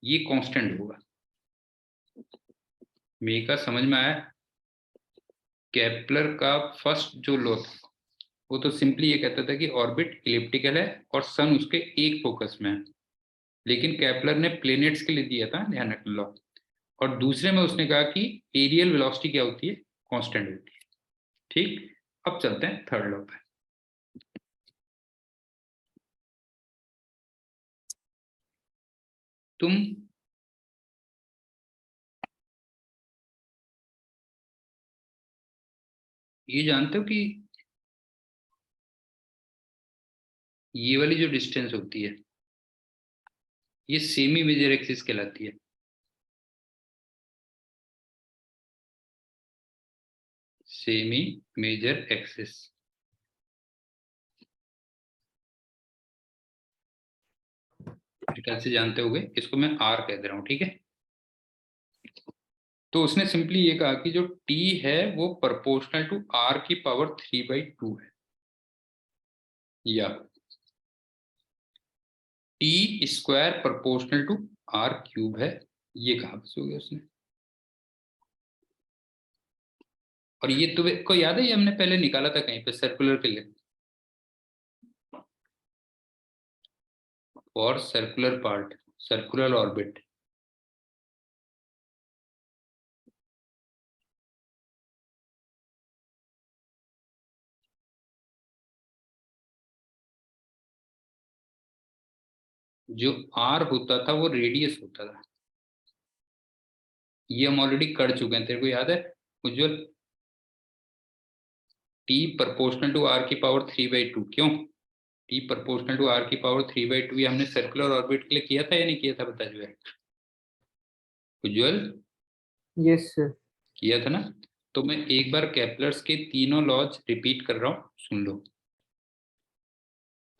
ये कांस्टेंट होगा। मेरे का समझ में आया? केपलर का फर्स्ट जो लॉ था वो तो सिंपली ये कहता था कि ऑर्बिट इलिप्टिकल है और सन उसके एक फोकस में है, लेकिन केपलर ने प्लेनेट्स के लिए दिया था ध्यान रखना लॉ, और दूसरे में उसने कहा कि एरियल वेलोसिटी क्या होती है, कांस्टेंट होती है। ठीक, अब चलते हैं थर्ड लॉ पे। तुम ये जानते हो कि ये वाली जो डिस्टेंस होती है ये सेमी मेजर एक्सिस कहलाती है। सेमी मेजर एक्सिस, मेरे ख्याल से जानते होगे, इसको मैं आर कह दे रहा हूँ, ठीक है। तो उसने सिंपली ये कहा कि जो टी है वो प्रोपोर्शनल टू आर की पावर 3/2 है, या T square proportional to R cube है, ये कहा बस हो गया उसने। और ये तुम्हें को याद है, ये हमने पहले निकाला था कहीं पे सर्कुलर के लिए, for circular part, circular orbit. जो आर होता था वो रेडियस होता था। ये हम ऑलरेडी कर चुके हैं, तेरे को याद है उज्जवल? टी प्रोपोर्शनल टू आर की पावर 3/2, क्यों? टी प्रोपोर्शनल टू आर की पावर 3/2 ये हमने सर्कुलर ऑर्बिट के लिए किया था या नहीं किया था, बता जो है उज्जवल। Yes sir. किया था ना? तो मैं एक बार केपलर्स के तीनों लॉज रिपीट कर रहा हूँ, सुन लो।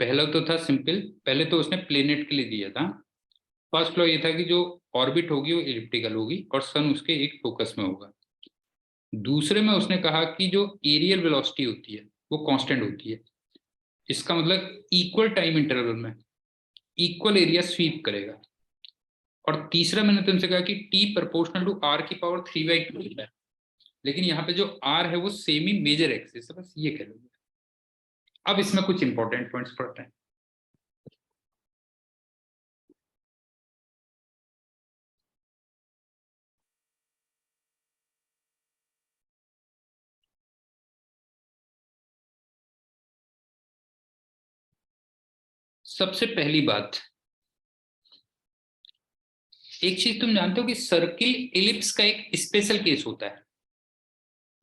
पहला तो था सिंपल, पहले तो उसने प्लेनेट के लिए दिया था। फर्स्ट लॉ ये था कि जो ऑर्बिट होगी वो इलिप्टिकल होगी और सन उसके एक फोकस में होगा। दूसरे में उसने कहा कि जो एरियल वेलोसिटी होती है वो कांस्टेंट होती है। इसका मतलब इक्वल टाइम इंटरवल में इक्वल एरिया स्वीप करेगा। और तीसरा मैंने तुमसे कहा कि टी प्रोपोर्शनल टू आर की पावर 3/2 है, लेकिन यहाँ पे जो आर है वो सेमी मेजर एक्सिस है, बस ये कह लो। अब इसमें कुछ इंपॉर्टेंट पॉइंट्स पढ़ते हैं। सबसे पहली बात, एक चीज तुम जानते हो कि सर्किल इलिप्स का एक स्पेशल केस होता है।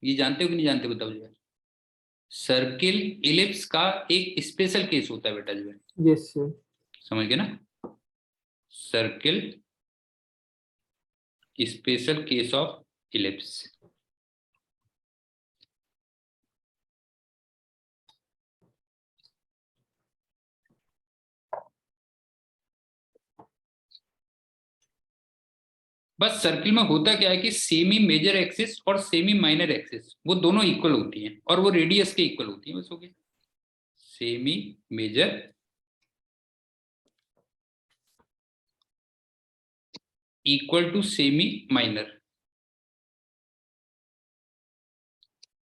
ये जानते हो कि नहीं जानते, बताओ जी। सर्किल इलिप्स का एक स्पेशल केस होता है बेटा जो है, यस सर। समझ गए ना? Circle special case of ellipse. बस सर्किल में होता क्या है कि सेमी मेजर एक्सिस और सेमी माइनर एक्सिस वो दोनों इक्वल होती हैं और वो रेडियस के इक्वल होती हैं, बस हो गया। Semi major equal to semi minor,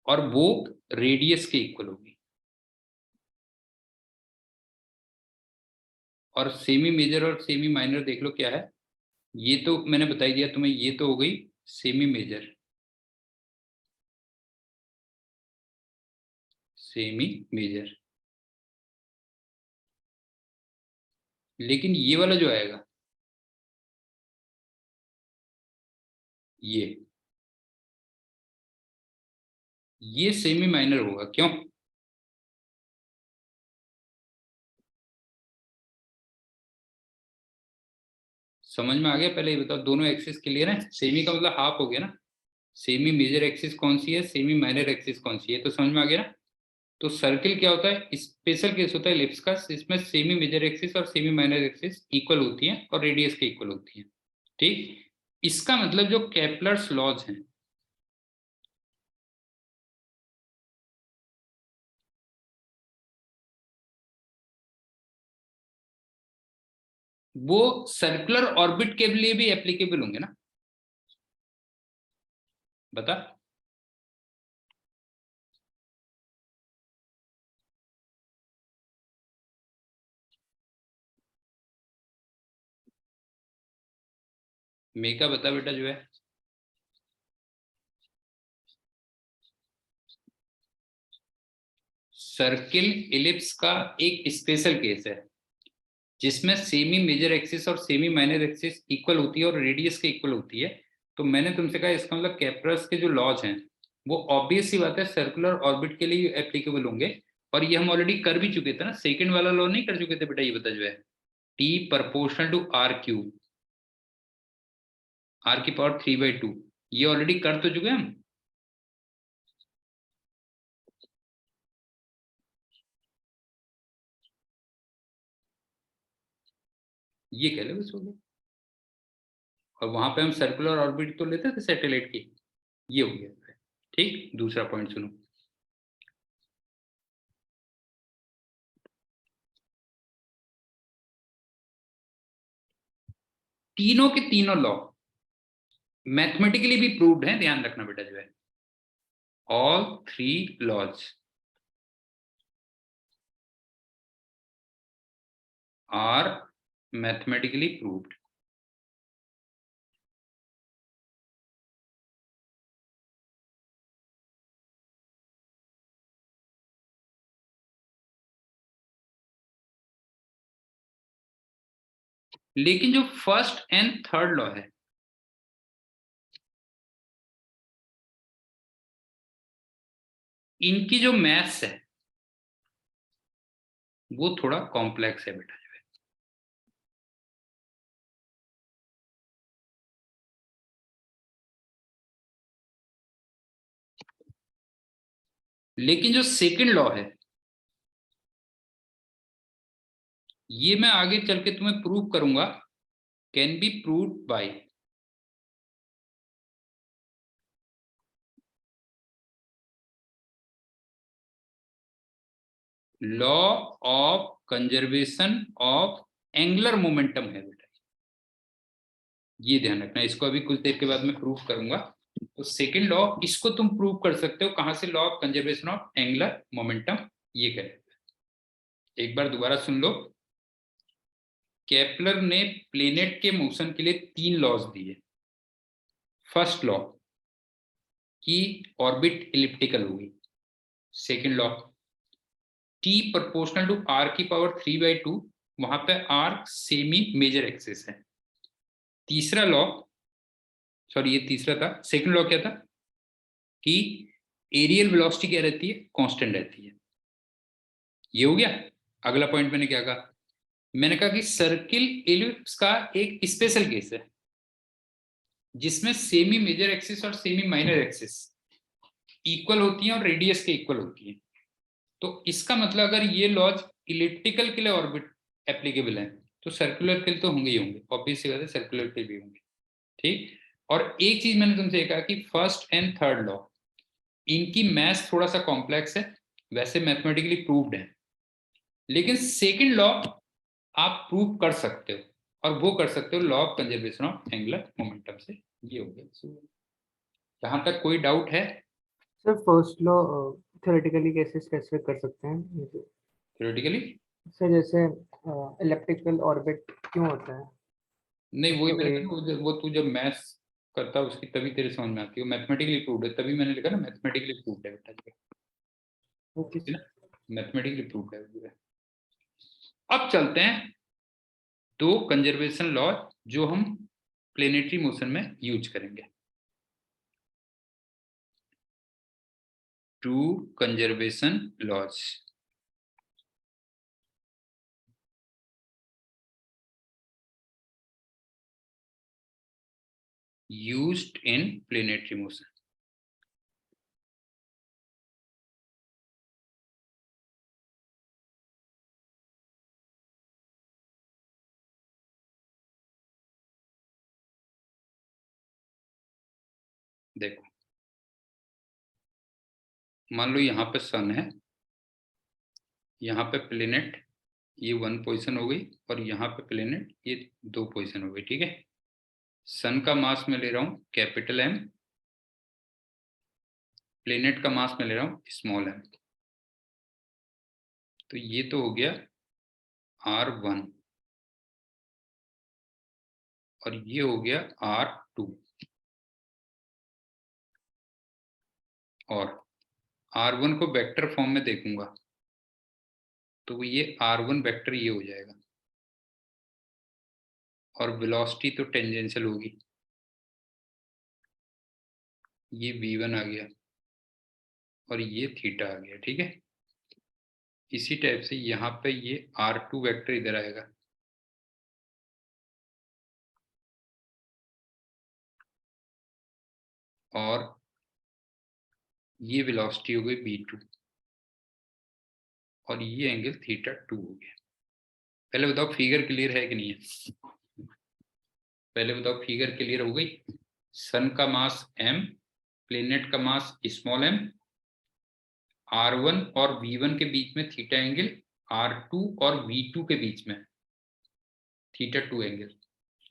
और वो रेडियस के इक्वल होगी। और सेमी मेजर और सेमी माइनर देख लो क्या है। ये तो मैंने बता ही दिया तुम्हें, ये तो हो गई सेमी मेजर, सेमी मेजर। लेकिन ये वाला जो आएगा, ये सेमी माइनर होगा, क्यों? समझ में आ गया? पहले ये बताओ, दोनों एक्सिस क्लियर है? सेमी का मतलब हाफ हो गया ना। सेमी मेजर एक्सिस कौन सी है, सेमी माइनर एक्सिस कौन सी है, तो समझ में आ गया ना? तो सर्किल क्या होता है, स्पेशल केस होता है एलिप्स का, इसमें सेमी मेजर एक्सिस और सेमी माइनर एक्सिस इक्वल होती हैं और रेडियस के इक्वल होती हैं। ठीक। इसका मतलब जो केपलर्स लॉज हैं, वो सर्कुलर ऑर्बिट के लिए भी एप्लीकेबल होंगे ना? बता। मेका बता बेटा जो है। सर्किल इलिप्स का एक स्पेशल केस है जिसमें सेमी मेजर एक्सिस और सेमी माइनर एक्सिस इक्वल होती है और रेडियस के इक्वल होती है। तो मैंने तुमसे कहा इसका मतलब केपलर्स के जो लॉज हैं वो ऑब्वियस सी बात है सर्कुलर ऑर्बिट के लिए एप्लीकेबल होंगे। और ये हम ऑलरेडी कर भी चुके थे ना, सेकंड वाला लॉ नहीं कर चुके थे बेटा? ये बता जो है, T proportional to R cube, R की पावर 3/2, ये ऑलरेडी कर तो चुके हैं हम। ये कह लो बस, हो गया। और वहां पे हम सर्कुलर ऑर्बिट तो लेते थे सैटेलाइट की, ये हो गया। ठीक, दूसरा पॉइंट सुनो। तीनों के तीनों लॉ मैथमेटिकली भी प्रूव्ड है, ध्यान रखना बेटा जो है। All three laws are mathematically proved. लेकिन जो फर्स्ट एंड थर्ड लॉ है, इनकी जो मैथ्स है वो थोड़ा कॉम्प्लेक्स है बेटा। लेकिन जो सेकंड लॉ है, ये मैं आगे चल के तुम्हें प्रूव करूंगा, can be proved by law of conservation of angular momentum है बेटा। ये ध्यान रखना, इसको अभी कुछ देर के बाद मैं प्रूव करूंगा। तो सेकंड लॉ, इसको तुम प्रूव कर सकते हो कहां से? Law of conservation of angular momentum. ये करें, एक बार दोबारा सुन लो। केपलर ने प्लेनेट के मोशन के लिए 3 लॉज दिए। फर्स्ट लॉ कि ऑर्बिट इलिप्टिकल होगी। Second law, T proportional to R की पावर 3/2, वहां पे आर सेमी मेजर एक्सिस है। तीसरा लॉ, सॉरी ये तीसरा था, सेकंड लॉ क्या था कि एरियल वेलोसिटी क्या रहती है? कांस्टेंट रहती है। ये हो गया। अगला पॉइंट मैंने क्या कहा? मैंने कहा कि सर्किल एलिप्स का एक स्पेशल केस है जिसमें सेमी मेजर एक्सिस और सेमी माइनर एक्सिस इक्वल होती हैं और रेडियस के इक्वल होती हैं। तो इसका मतलब अगर ये लॉज इलिप्टिकल के लिए ऑर्बिट एप्लीकेबल है तो सर्कुलर के लिए तो होंगे ही होंगे, ऑब्वियस सी बात है, सर्कुलर के भी होंगे। ठीक। और एक चीज मैंने तुमसे कहा कि फर्स्ट एंड थर्ड लॉ, इनकी मैथ्स थोड़ा सा कॉम्प्लेक्स है, वैसे मैथमेटिकली प्रूव्ड है, लेकिन सेकंड लॉ आप प्रूव कर सकते हो, और वो कर सकते हो law of conservation of angular momentum से। ये हो गया। जहां तक कोई डाउट है? सर फर्स्ट लॉ थ्योरेटिकली कैसे स्पेसिफिक कर सकते हैं? थ्योरेटिकली सर जैसे इलेप्टिकल ऑर्बिट क्यों होता है? नहीं, वही तो मैंने ए कहा, वो तू जब मैथ्स करता है उसकी तभी तेरे समझ में आती है, मैथमेटिकली प्रूव्ड है, तभी मैंने लिखा ना मैथमेटिकली प्रूव्ड है बेटा, ओके है सर। ना, मैथमेटिकली प्रूव्ड है। अब चलते हैं दो कंजर्वेशन लॉ जो हम प्लेनेटरी मोशन में यूज करेंगे। Two conservation laws used in planetary motion। देखो, मान लो यहाँ पे सन है, यहाँ पे प्लेनेट, ये 1 पोजीशन हो गई, और यहाँ पे प्लेनेट ये 2 पोजीशन हो गई। ठीक है, सन का मास मैं ले रहा हूँ कैपिटल एम, प्लेनेट का मास मैं ले रहा हूँ स्मॉल एम। तो ये तो हो गया R1 और ये हो गया R2, और R1 को वेक्टर फॉर्म में देखूंगा तो ये R1 वेक्टर ये हो जाएगा, और वेलोसिटी तो टेंजेंशियल होगी, ये V1 आ गया और ये थीटा आ गया। ठीक है, इसी टाइप से यहाँ पे ये R2 वेक्टर इधर आएगा, और ये वेलोसिटी हो गई V2, और ये एंगल θ2 हो गया। पहले बताओ फिगर क्लियर है कि नहीं है? पहले बताओ फिगर क्लियर हो गई? सन का मास m, प्लेनेट का मास स्मॉल m, R1 और V1 के बीच में थीटा एंगल, R2 और V2 के बीच में θ2 एंगल,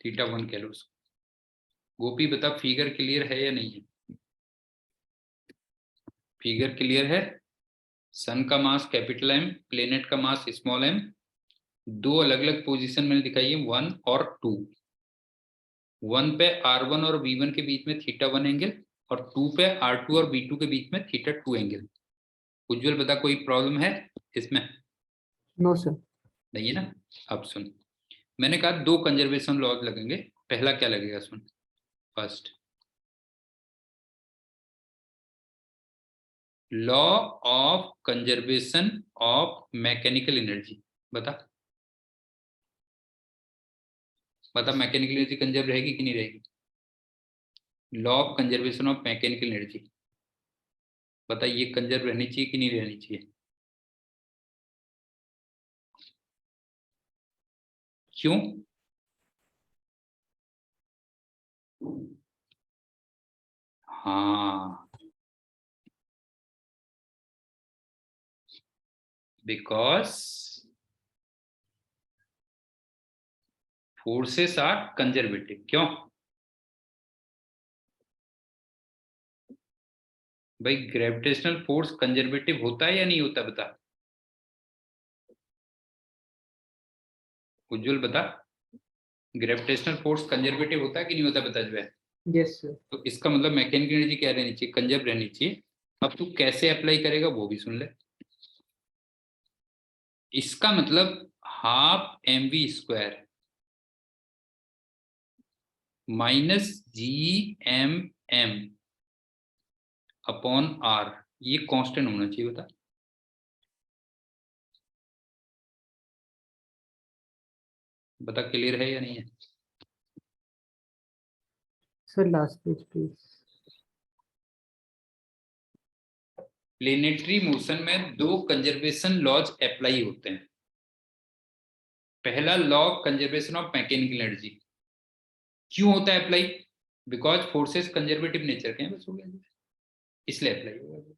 θ1 कह लो उसको। गोपी बता फिगर क्लियर है या नहीं है? फिगर क्लियर है? सन का मास कैपिटल एम, प्लेनेट का मास स्मॉल एम, दो अलग अलग पोजीशन में दिखाई है 1 और 2। 1 पे R1 और V1 के बीच में θ1 एंगल, और 2 पे R2 और V2 के बीच में θ2 एंगल। उज्जवल बता कोई प्रॉब्लम है इसमें? No sir. नहीं है ना? अब सुन, मैंने कहा दो कंजर्वेशन लॉज लगेंगे। पहला क्या लगेगा सुन, first law of conservation of mechanical energy. बता बता मैकेनिकल एनर्जी कंजर्व रहेगी कि नहीं रहेगी? Law of conservation of mechanical energy, बता ये कंजर्व रहनी चाहिए कि नहीं रहनी चाहिए? क्यों? हाँ, बिकॉज फोर्सेस आर कंजर्वेटिव। क्यों भाई? ग्रेविटेशनल फोर्स कंजर्वेटिव होता है या नहीं होता? बता उज्जवल, बता ग्रेविटेशनल फोर्स कंजर्वेटिव होता है कि नहीं होता? बता जो है। Yes sir. तो इसका मतलब मैकेनिकल एनर्जी क्या रहनी चाहिए? कंजर्व रहनी चाहिए। अब तू कैसे अप्लाई करेगा वो भी सुन ले। इसका मतलब half mv² minus GMM upon R, ये कांस्टेंट होना चाहिए। बता बता क्लियर है या नहीं है? Sir last page please. Planetary motion में दो कंजर्वेशन लॉज अप्लाई होते हैं। पहला law conservation of mechanical energy क्यों होता है apply? Because forces conservative nature के हैं, बस हो गया, इसलिए अप्लाई होगा।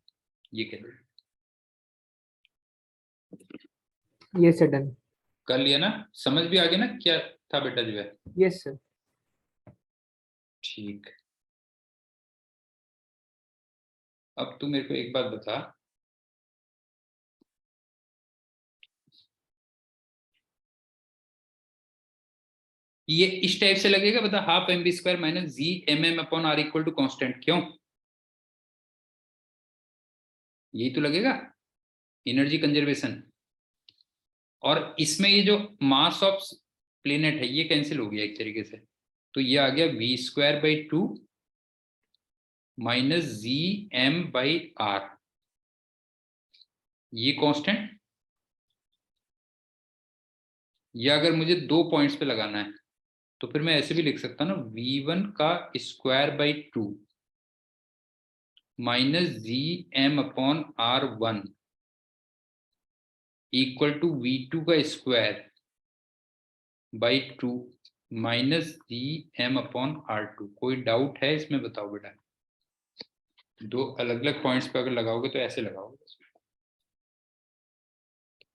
ये कह दो। ये सर डन। कर लिया ना? समझ भी आ गया ना क्या था बेटा जो है? Yes sir. ठीक। अब तू मेरे को एक बात बता, ये इस टाइप से लगेगा? बता half mv² minus GMM upon R equal to constant. क्यों? यही तो लगेगा एनर्जी कंजर्वेशन। और इसमें ये जो मास ऑफ प्लेनेट है ये कैंसिल हो गया एक तरीके से, तो ये आ गया v²/2 माइनस GM/R, ये कांस्टेंट। ये अगर मुझे दो पॉइंट्स पे लगाना है तो फिर मैं ऐसे भी लिख सकता हूँ ना, v1²/2 minus GM/R1 equal to v2²/2 minus GM/R2। कोई डाउट है इसमें? बताओ बेटा। दो अलग अलग पॉइंट्स पे अगर लगाओगे तो ऐसे लगाओगे।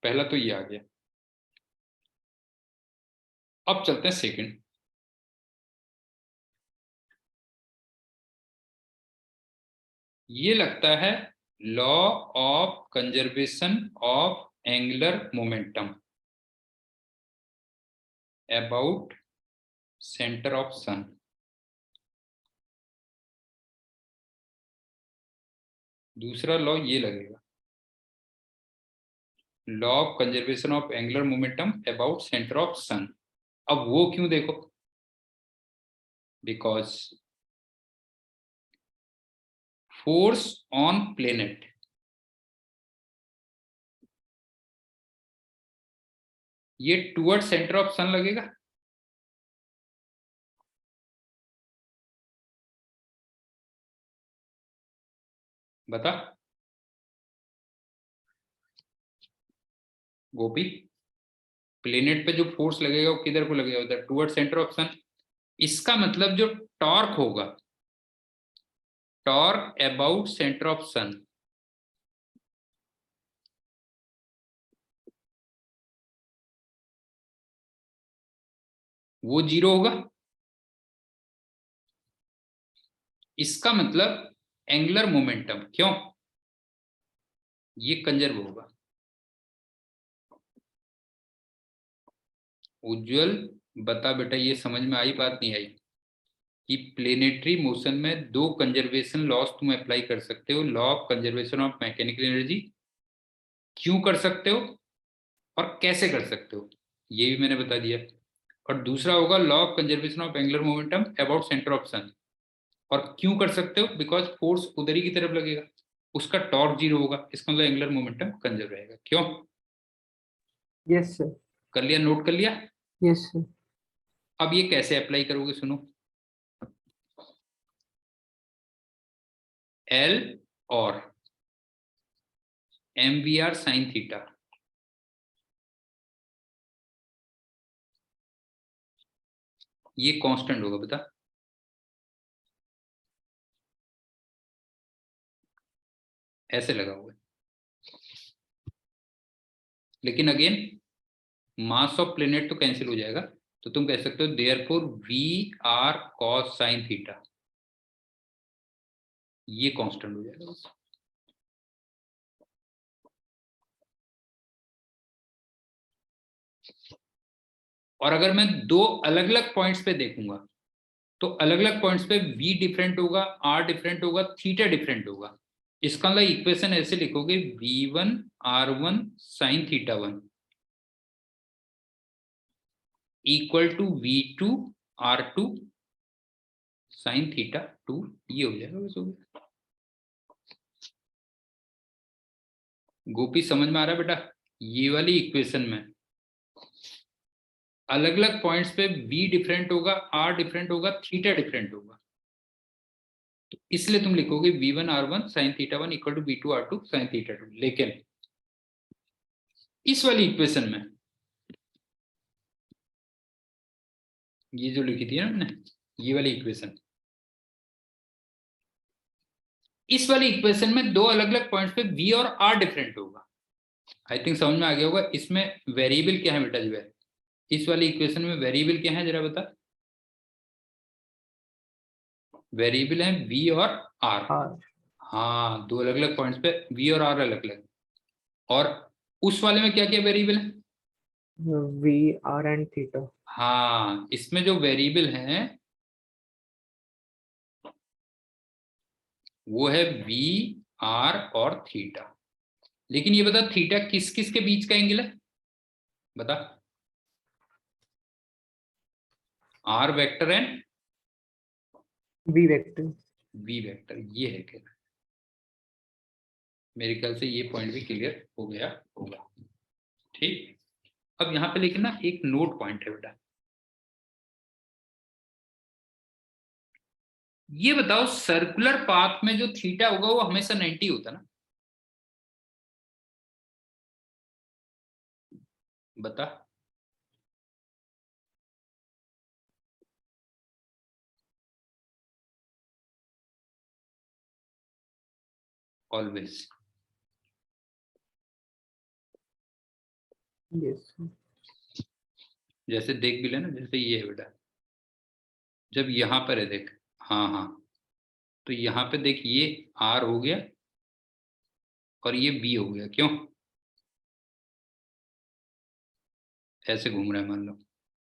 पहला तो ये आ गया। अब चलते हैं सेकंड। ये लगता है law of conservation of angular momentum about centre of sun. दूसरा लॉ ये लगेगा, law of conservation of angular momentum about centre of sun. अब वो क्यों देखो, बिकॉज फोर्स ऑन प्लेनेट ये टुवर्ड सेंटर ऑफ सन लगेगा। बता गोपी, प्लेनेट पे जो फोर्स लगेगा वो किधर को लगेगा? उधर टुवर्ड सेंटर ऑफ सन। इसका मतलब जो टॉर्क होगा, टॉर्क अबाउट सेंटर ऑफ सन, वो 0 होगा। इसका मतलब एंगुलर मोमेंटम क्यों, ये कंजर्व होगा। उज्जवल बता बेटा, ये समझ में आई बात नहीं आई? कि प्लेनेटरी मोशन में दो कंजर्वेशन लॉस तुम अप्लाई कर सकते हो, law of conservation of mechanical energy क्यों कर सकते हो और कैसे कर सकते हो, ये भी मैंने बता दिया। और दूसरा होगा law of conservation of angular momentum about centre of sun. और क्यों कर सकते हो? बिकॉज फोर्स उधर ही की तरफ लगेगा, उसका टॉर्क जीरो होगा, इसका मतलब एंगुलर मोमेंटम कंजर्व रहेगा। क्यों? Yes sir. कर लिया, नोट कर लिया। Yes sir. अब ये कैसे अप्लाई करोगे, सुनो। एल और M V R sine theta, ये कांस्टेंट होगा, बता। ऐसे लगा हुआ है, लेकिन अगेन मास ऑफ प्लेनेट तो कैंसिल हो जाएगा, तो तुम कह सकते हो therefore V R cos sine theta, ये कांस्टेंट हो जाएगा बस। और अगर मैं दो अलग अलग पॉइंट्स पे देखूंगा, तो अलग अलग पॉइंट्स पे v डिफरेंट होगा, r डिफरेंट होगा, थीटा डिफरेंट होगा। इसका मतलब इक्वेशन ऐसे लिखोगे v1 r1 sine theta 1 equal to v2 r2 sine theta 2, ये हो जाएगा बस, हो गया। गोपी समझ में आ रहा है बेटा? ये वाली इक्वेशन में अलग अलग पॉइंट्स पे v डिफरेंट होगा, r डिफरेंट होगा, थीटा डिफरेंट होगा, तो इसलिए तुम लिखोगे v1 r1 sine theta 1 equal to v2 r2 sine theta 2। लेकिन इस वाली इक्वेशन में, ये जो लिखी थी ना मैंने, ये वाली इक्वेशन, इस वाली इक्वेशन में दो अलग अलग पॉइंट्स पे v और r डिफरेंट होगा। आई थिंक समझ में आ गया होगा। इसमें वेरिएबल क्या है बेटा जो है, इस वाली इक्वेशन में वेरिएबल क्या है जरा बता। वेरिएबल है v और r। आर। हाँ, दो अलग अलग पॉइंट्स पे v और r अलग अलग। और उस वाले में क्या क्या वेरिएबल है? V R and theta. हाँ, इसमें जो वेरिएबल है वो है v r और थीटा। लेकिन ये बता, थीटा किस किस के बीच का एंगल है, बता। r vector and V vector. v vector, ये है क्या? मेरे ख्याल से ये पॉइंट भी क्लियर हो गया होगा। ठीक। अब यहाँ पे लेकिन ना एक नोट पॉइंट है बेटा, ये बताओ सर्कुलर पाथ में जो थीटा होगा वो हमेशा 90 होता ना, बता। ऑलवेज। यस। जैसे देख भी लेना, जैसे ये है बेटा, जब यहाँ पर है देख, हाँ हाँ, तो यहाँ पे देख ये आर हो गया और ये बी हो गया। क्यों? ऐसे घूम रहा है मान लो,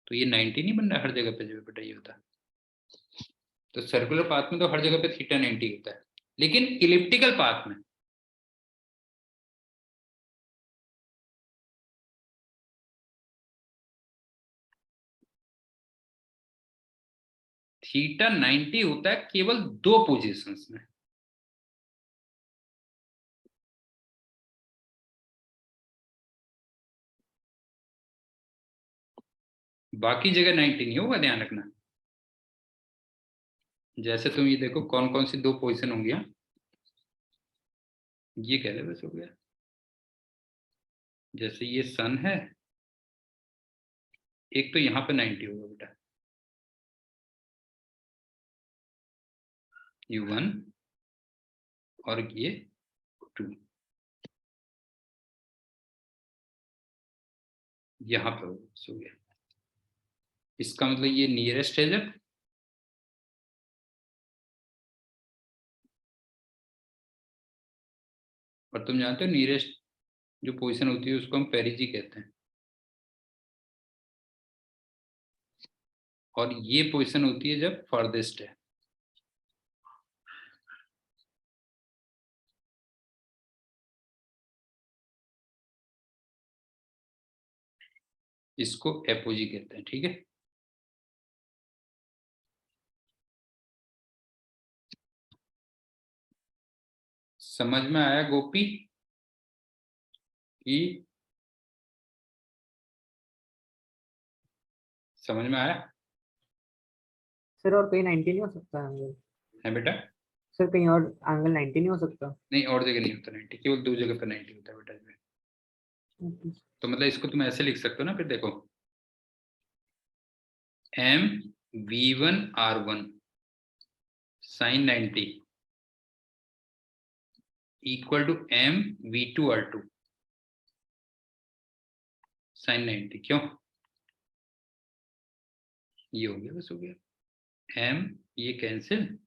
तो ये 90 नहीं बन रहा है हर जगह पे जो बेटा ये होता है। तो सर्कुलर पाथ में तो हर जगह पे थीटा 90 होता है, लेकिन इलिप्टिकल पाथ में थीटा 90 होता है केवल दो पोजीशंस में। बाकी जगह 90 नहीं होगा, ध्यान रखना। जैसे तुम ये देखो कौन कौन सी दो पोजीशन होंगी, हाँ? ये कह ले बस, हो गया। जैसे ये सन है, एक तो यहाँ पे 90 होगा बेटा, ये 1 और ये 2, यहाँ पे होगा, सो गया। इसका मतलब ये नियरेस्ट है जब, और तुम जानते हो नियरेस्ट जो पोजीशन होती है उसको हम पेरिजी कहते हैं, और ये पोजीशन होती है जब फर्देस्ट है, इसको एपोजी कहते हैं। ठीक है। समझ में आया गोपी कि समझ में आया सर और कहीं 90 नहीं हो सकता एंगल? है बेटा? सर कहीं और एंगल 90 नहीं हो सकता? नहीं, और जगह नहीं होता 90, केवल दो जगह पर 90 होता है बेटा इसमें। Okay. तो मतलब इसको तुम ऐसे लिख सकते हो ना, फिर देखो M V1R1 sine 90 equal to M V2R2 sine 90। क्यों? ये हो गया, बस हो गया। एम ये कैंसिल,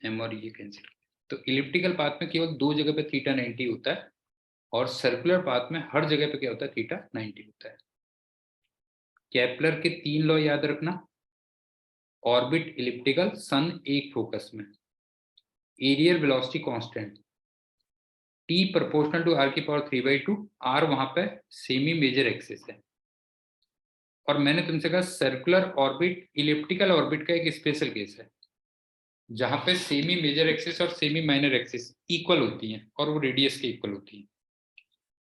एम और ये कैंसिल। तो इलिप्टिकल पाथ में केवल दो जगह पे थीटा 90 होता है, और सर्कुलर पाथ में हर जगह पे क्या होता है, थीटा 90 होता है। केपलर के 3 लॉ याद रखना। ऑर्बिट इलिप्टिकल, सन एक फोकस में, areal velocity constant, T proportional to R की पावर 3/2, आर वहां पे सेमी मेजर एक्सिस है। और मैंने तुमसे कहा सर्कुलर ऑर्बिट इलिप्टिकल ऑर्बिट का एक स्पेशल केस है, जहां पे सेमी मेजर एक्सिस और सेमी माइनर एक्सिस इक्वल होती हैं और वो रेडियस के इक्वल होती हैं।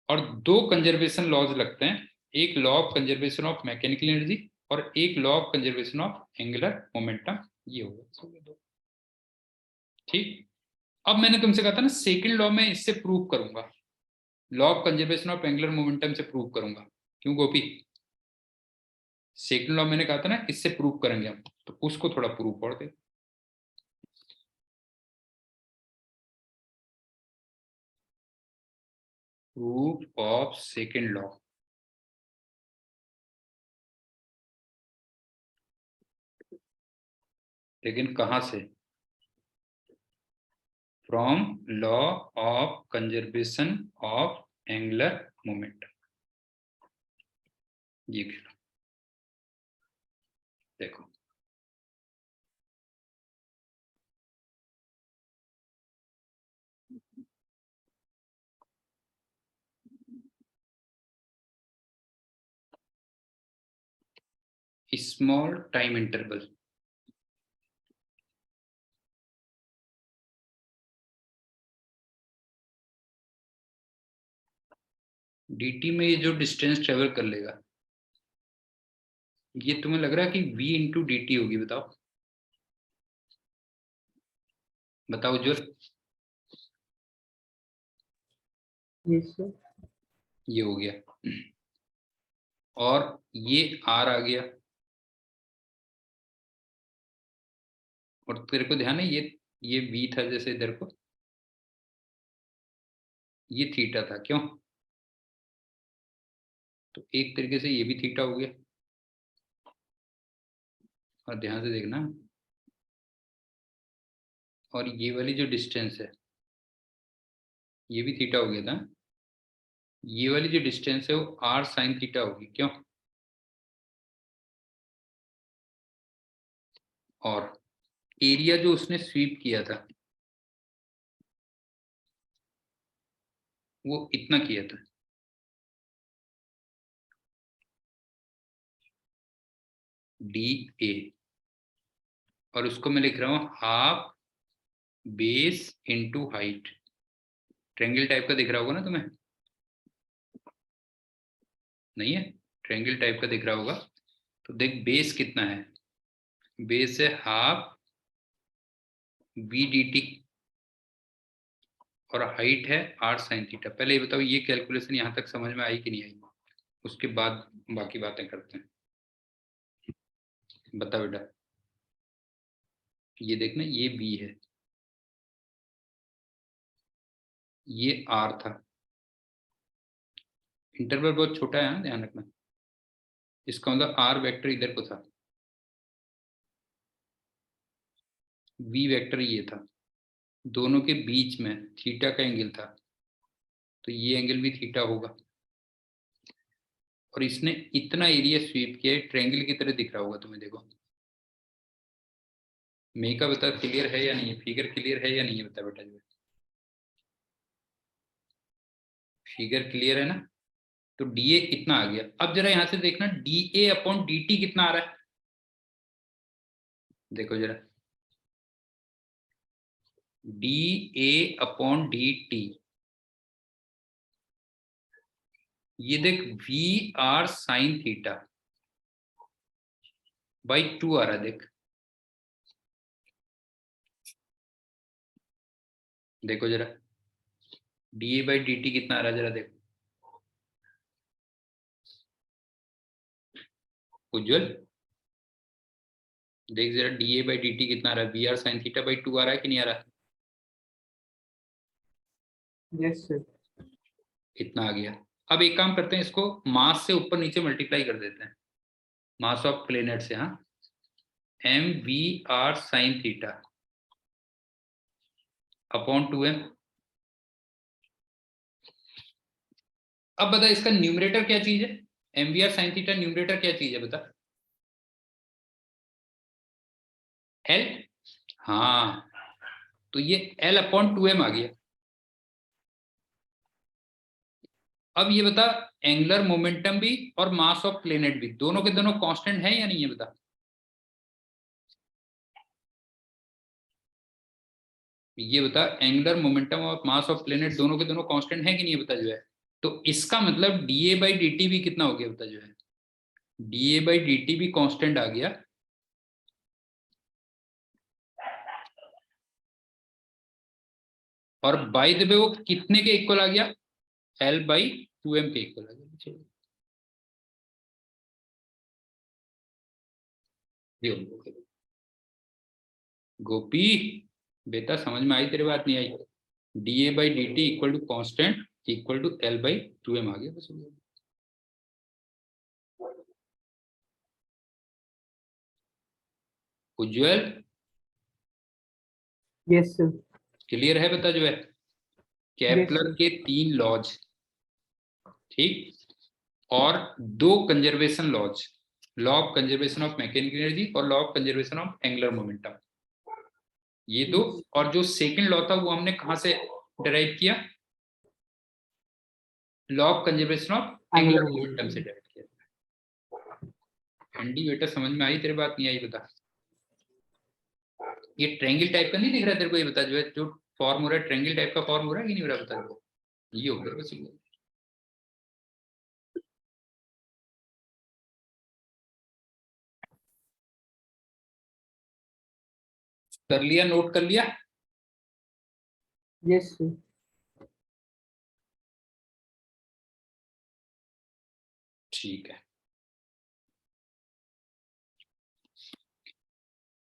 और दो कंजर्वेशन लॉज लगते हैं, एक law of conservation of mechanical energy और एक law of conservation of angular momentum. ये होगा दो। ठीक। अब मैंने तुमसे कहा था ना सेकंड लॉ में इससे प्रूव करूंगा, law of conservation of angular momentum से प्रूव करूंगा। क्यों गोपी? सेकंड लॉ मैंने कहा था ना इससे प्रूव करेंगे हम, तो उसको थोड़ा प्रूव और दे। प्रूफ ऑफ सेकंड लॉ, लेकिन कहां से? From law of conservation of angular momentum. ये देखो, स्मॉल टाइम इंटरवल, dt में ये जो डिस्टेंस ट्रेवल कर लेगा, ये तुम्हें लग रहा है कि v इंटू डी टी होगी? बताओ बताओ जो। Yes sir. ये हो गया, और ये r आ गया, और तेरे को ध्यान है ये v था जैसे इधर को, ये थीटा था। क्यों? तो एक तरीके से ये भी थीटा हो गया। और ध्यान से देखना, और ये वाली जो डिस्टेंस है ये भी थीटा हो गया था। ये वाली जो डिस्टेंस है वो r साइन थीटा होगी। क्यों? और एरिया जो उसने स्वीप किया था वो इतना किया था, डी ए, और उसको मैं लिख रहा हूँ half base into height. Triangle type का दिख रहा होगा ना तुम्हें? नहीं है? ट्रायंगल टाइप का दिख रहा होगा। तो देख बेस कितना है, बेस है हाफ बी डी टी, और हाइट है आर साइन थीटा। पहले ये बताओ ये कैलकुलेशन यहाँ तक समझ में आई कि नहीं आई? उसके बाद बाकी बातें करते हैं। बता बेटा। ये देखना, ये बी है, ये आर था। इंटरवल बहुत छोटा है, ध्यान रखना। इसका मतलब आर वेक्टर इधर को था, वी वेक्टर ये था, दोनों के बीच में थीटा का एंगल था, तो ये एंगल भी थीटा होगा। और इसने इतना एरिया स्वीप किया है, ट्रायंगल की तरह दिख रहा होगा तुम्हें। देखो मे का बता, क्लियर है या नहीं है? फिगर क्लियर है या नहीं है? बता बेटा जो फिगर क्लियर है ना? तो डी ए कितना आ गया? अब जरा यहां से देखना, D A upon D T कितना आ रहा है? देखो जरा, dA/dt, ये देख VR sin थीटा बाई 2 आ रहा, देख देखो जरा dA/dt कितना आ रहा जरा देखो उज्जवल, देख जरा dA/dt कितना आ रहा है, VR sin थीटा बाई 2 आ रहा है कि नहीं आ रहा? Yes sir. इतना आ गया। अब एक काम करते हैं, इसको मास से ऊपर नीचे मल्टीप्लाई कर देते हैं, मास ऑफ प्लेनेट से। हाँ, mVR sin theta upon 2m। अब बता इसका न्यूमरेटर क्या चीज है, mVR sin थीटा न्यूमरेटर क्या चीज है बता? L। हाँ, तो ये L अपॉन 2m आ गया। अब ये बता, एंगुलर मोमेंटम भी और मास ऑफ प्लेनेट भी दोनों के दोनों कांस्टेंट है या नहीं है बता? ये बता, एंगुलर मोमेंटम और मास ऑफ प्लेनेट दोनों के दोनों कांस्टेंट है कि नहीं बता जो है? तो इसका मतलब dA/dt भी कितना हो गया बता जो है? dA/dt भी कांस्टेंट आ गया। और बाय द वे वो कितने के इक्वल आ गया? L/2m के इक्वल आ गया। ये गोपी बेटा समझ में आई तेरी बात नहीं आई? dA/dt equal to constant equal to L/2m आ गया बस। उज्जवल यस सर। क्लियर है बता जो है? Yes Kepler sir. के 3 लॉज, ठीक, और 2 conservation laws, law of conservation of mechanical energy और law of conservation of angular momentum, ये 2। और जो सेकंड लॉ था वो हमने कहां से डिराइव किया? Law of conservation of angular angular momentum से मोमेंटम। डिराइव किया। एंडी बेटा समझ में आई तेरी बात नहीं आई बता? ये ट्रायंगल टाइप का नहीं दिख रहा तेरे को? ये बता जो है, जो फॉर्म हो रहा है ट्रायंगल टाइप का फॉर्म हो रहा है कि नहीं हो रहा बता दो? ये हो गया बस। कर लिया, नोट कर लिया? Yes sir. ठीक है।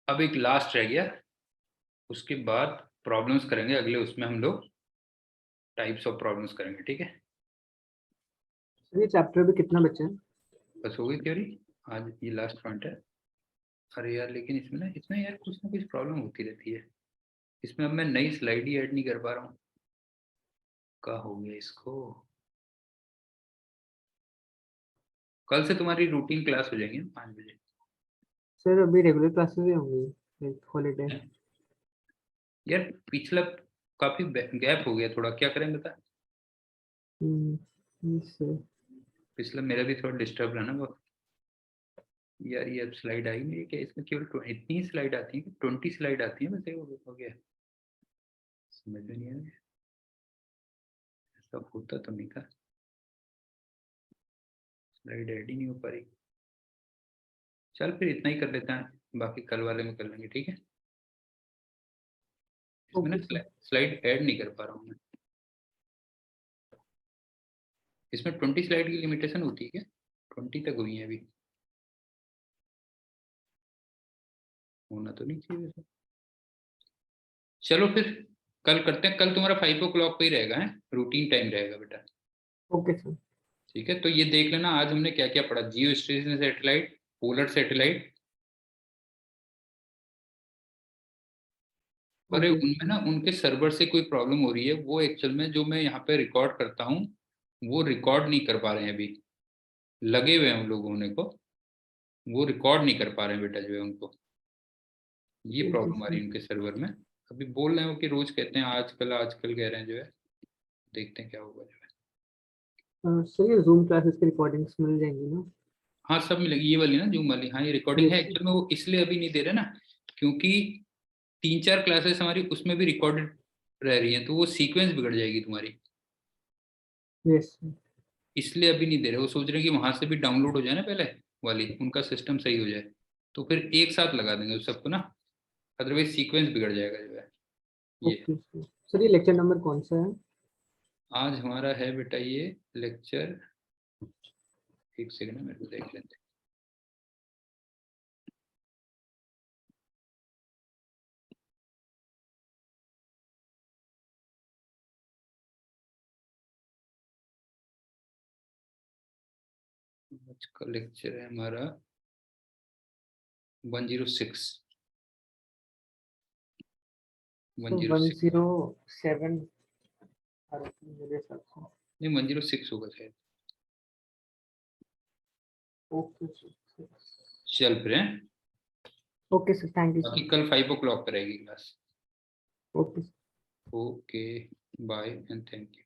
अब एक लास्ट रह गया, उसके बाद प्रॉब्लम्स करेंगे अगले, उसमें हम लोग टाइप्स ऑफ प्रॉब्लम्स करेंगे, ठीक है? सर ये चैप्टर भी कितना बचा है? बस हो गई थ्योरी, आज ये लास्ट पॉइंट है। अरे यार लेकिन इसमें यार कुछ ना कुछ प्रॉब्लम होती रहती है। इसमें अब मैं नई स्लाइड ही ऐड नहीं कर पा रहा हूँ, क्या हो गया इसको? कल से तुम्हारी रूटीन क्लास हो जाएगी 5 बजे। सर अभी रेगुलर क्लासेस ही होंगी, हॉलीडे। यार पिछला काफी गैप हो गया थोड़ा, क्या करें बता? Yes sir. पिछला मेरा भी थोड़ा डिस्टर्ब रहा ना बहुत। यार ये अब स्लाइड आई नहीं क्या? इसमें केवल इतनी स्लाइड आती है, 20 स्लाइड आती है बस, ये हो गया, समझ में नहीं आया। ऐसा होता तो नहीं था, स्लाइड ऐड ही नहीं हो पा रही। चल फिर इतना ही कर लेते हैं, बाकी कल वाले में कर लेंगे, ठीक है? इसमें ना ओके सर। स्लाइड ऐड नहीं कर पा रहा हूँ मैं। इसमें 20 स्लाइड की लिमिटेशन होती है क्या? 20 तक हुई है अभी, होना तो नहीं चाहिए वैसे। चलो फिर कल करते हैं, कल तुम्हारा 5 o'clock पे ही रहेगा, है रूटीन टाइम रहेगा बेटा। Okay sir. ठीक है, तो ये देख लेना आज हमने क्या क्या पढ़ा। जियो स्टेशन सैटेलाइट, पोलर सैटेलाइट। अरे ओके। उनमें ना उनके सर्वर से कोई प्रॉब्लम हो रही है, वो एक्चुअल में जो मैं यहाँ पे रिकॉर्ड करता हूँ वो रिकॉर्ड नहीं कर पा रहे हैं अभी, लगे हुए हैं उन लोग होने को, वो रिकॉर्ड नहीं कर पा रहे हैं बेटा जो है उनको, ये ओके प्रॉब्लम आ रही सर। है उनके सर्वर में। अभी बोल रहे हो कि रोज कहते हैं आजकल आजकल कह रहे हैं जो है, देखते हैं क्या होगा जो है। सर ये जूम क्लासेस की रिकॉर्डिंग्स मिल जाएंगी ना? हाँ सब मिलेगी, ये वाली ना जूम वाली, हाँ ये रिकॉर्डिंग है यस सर। एक्चुअल में, वो इसलिए अभी नहीं दे रहे ना क्योंकि 3-4 क्लासेस हमारी उसमें भी रिकॉर्डेड रह रही हैं, तो वो सीक्वेंस बिगड़ जाएगी तुम्हारी। यस। इसलिए अभी नहीं दे रहे, वो सोच रहे हैं कि वहां से भी डाउनलोड हो जाए ना पहले वाली, उनका सिस्टम सही हो जाए, तो फिर एक साथ लगा देंगे उस सबको ना, अदरवाइज सीक्वेंस बिगड़ जाएगा जो है ये। Okay sir. सर ये लेक्चर नंबर कौन सा है? आज हमारा है बेटा ये लेक्चर, एक सेकंड मेरे को देख लेते हैं। आज का लेक्चर है हमारा 106। तो 106 107 मेरे हिसाब से। नहीं, 106 होगा शायद। Okay sir. चल फिर हैं, ओके सर, थैंक यू बाकी सर। कल 5 o'clock पर रहेगी class. Okay. Okay, bye and thank you.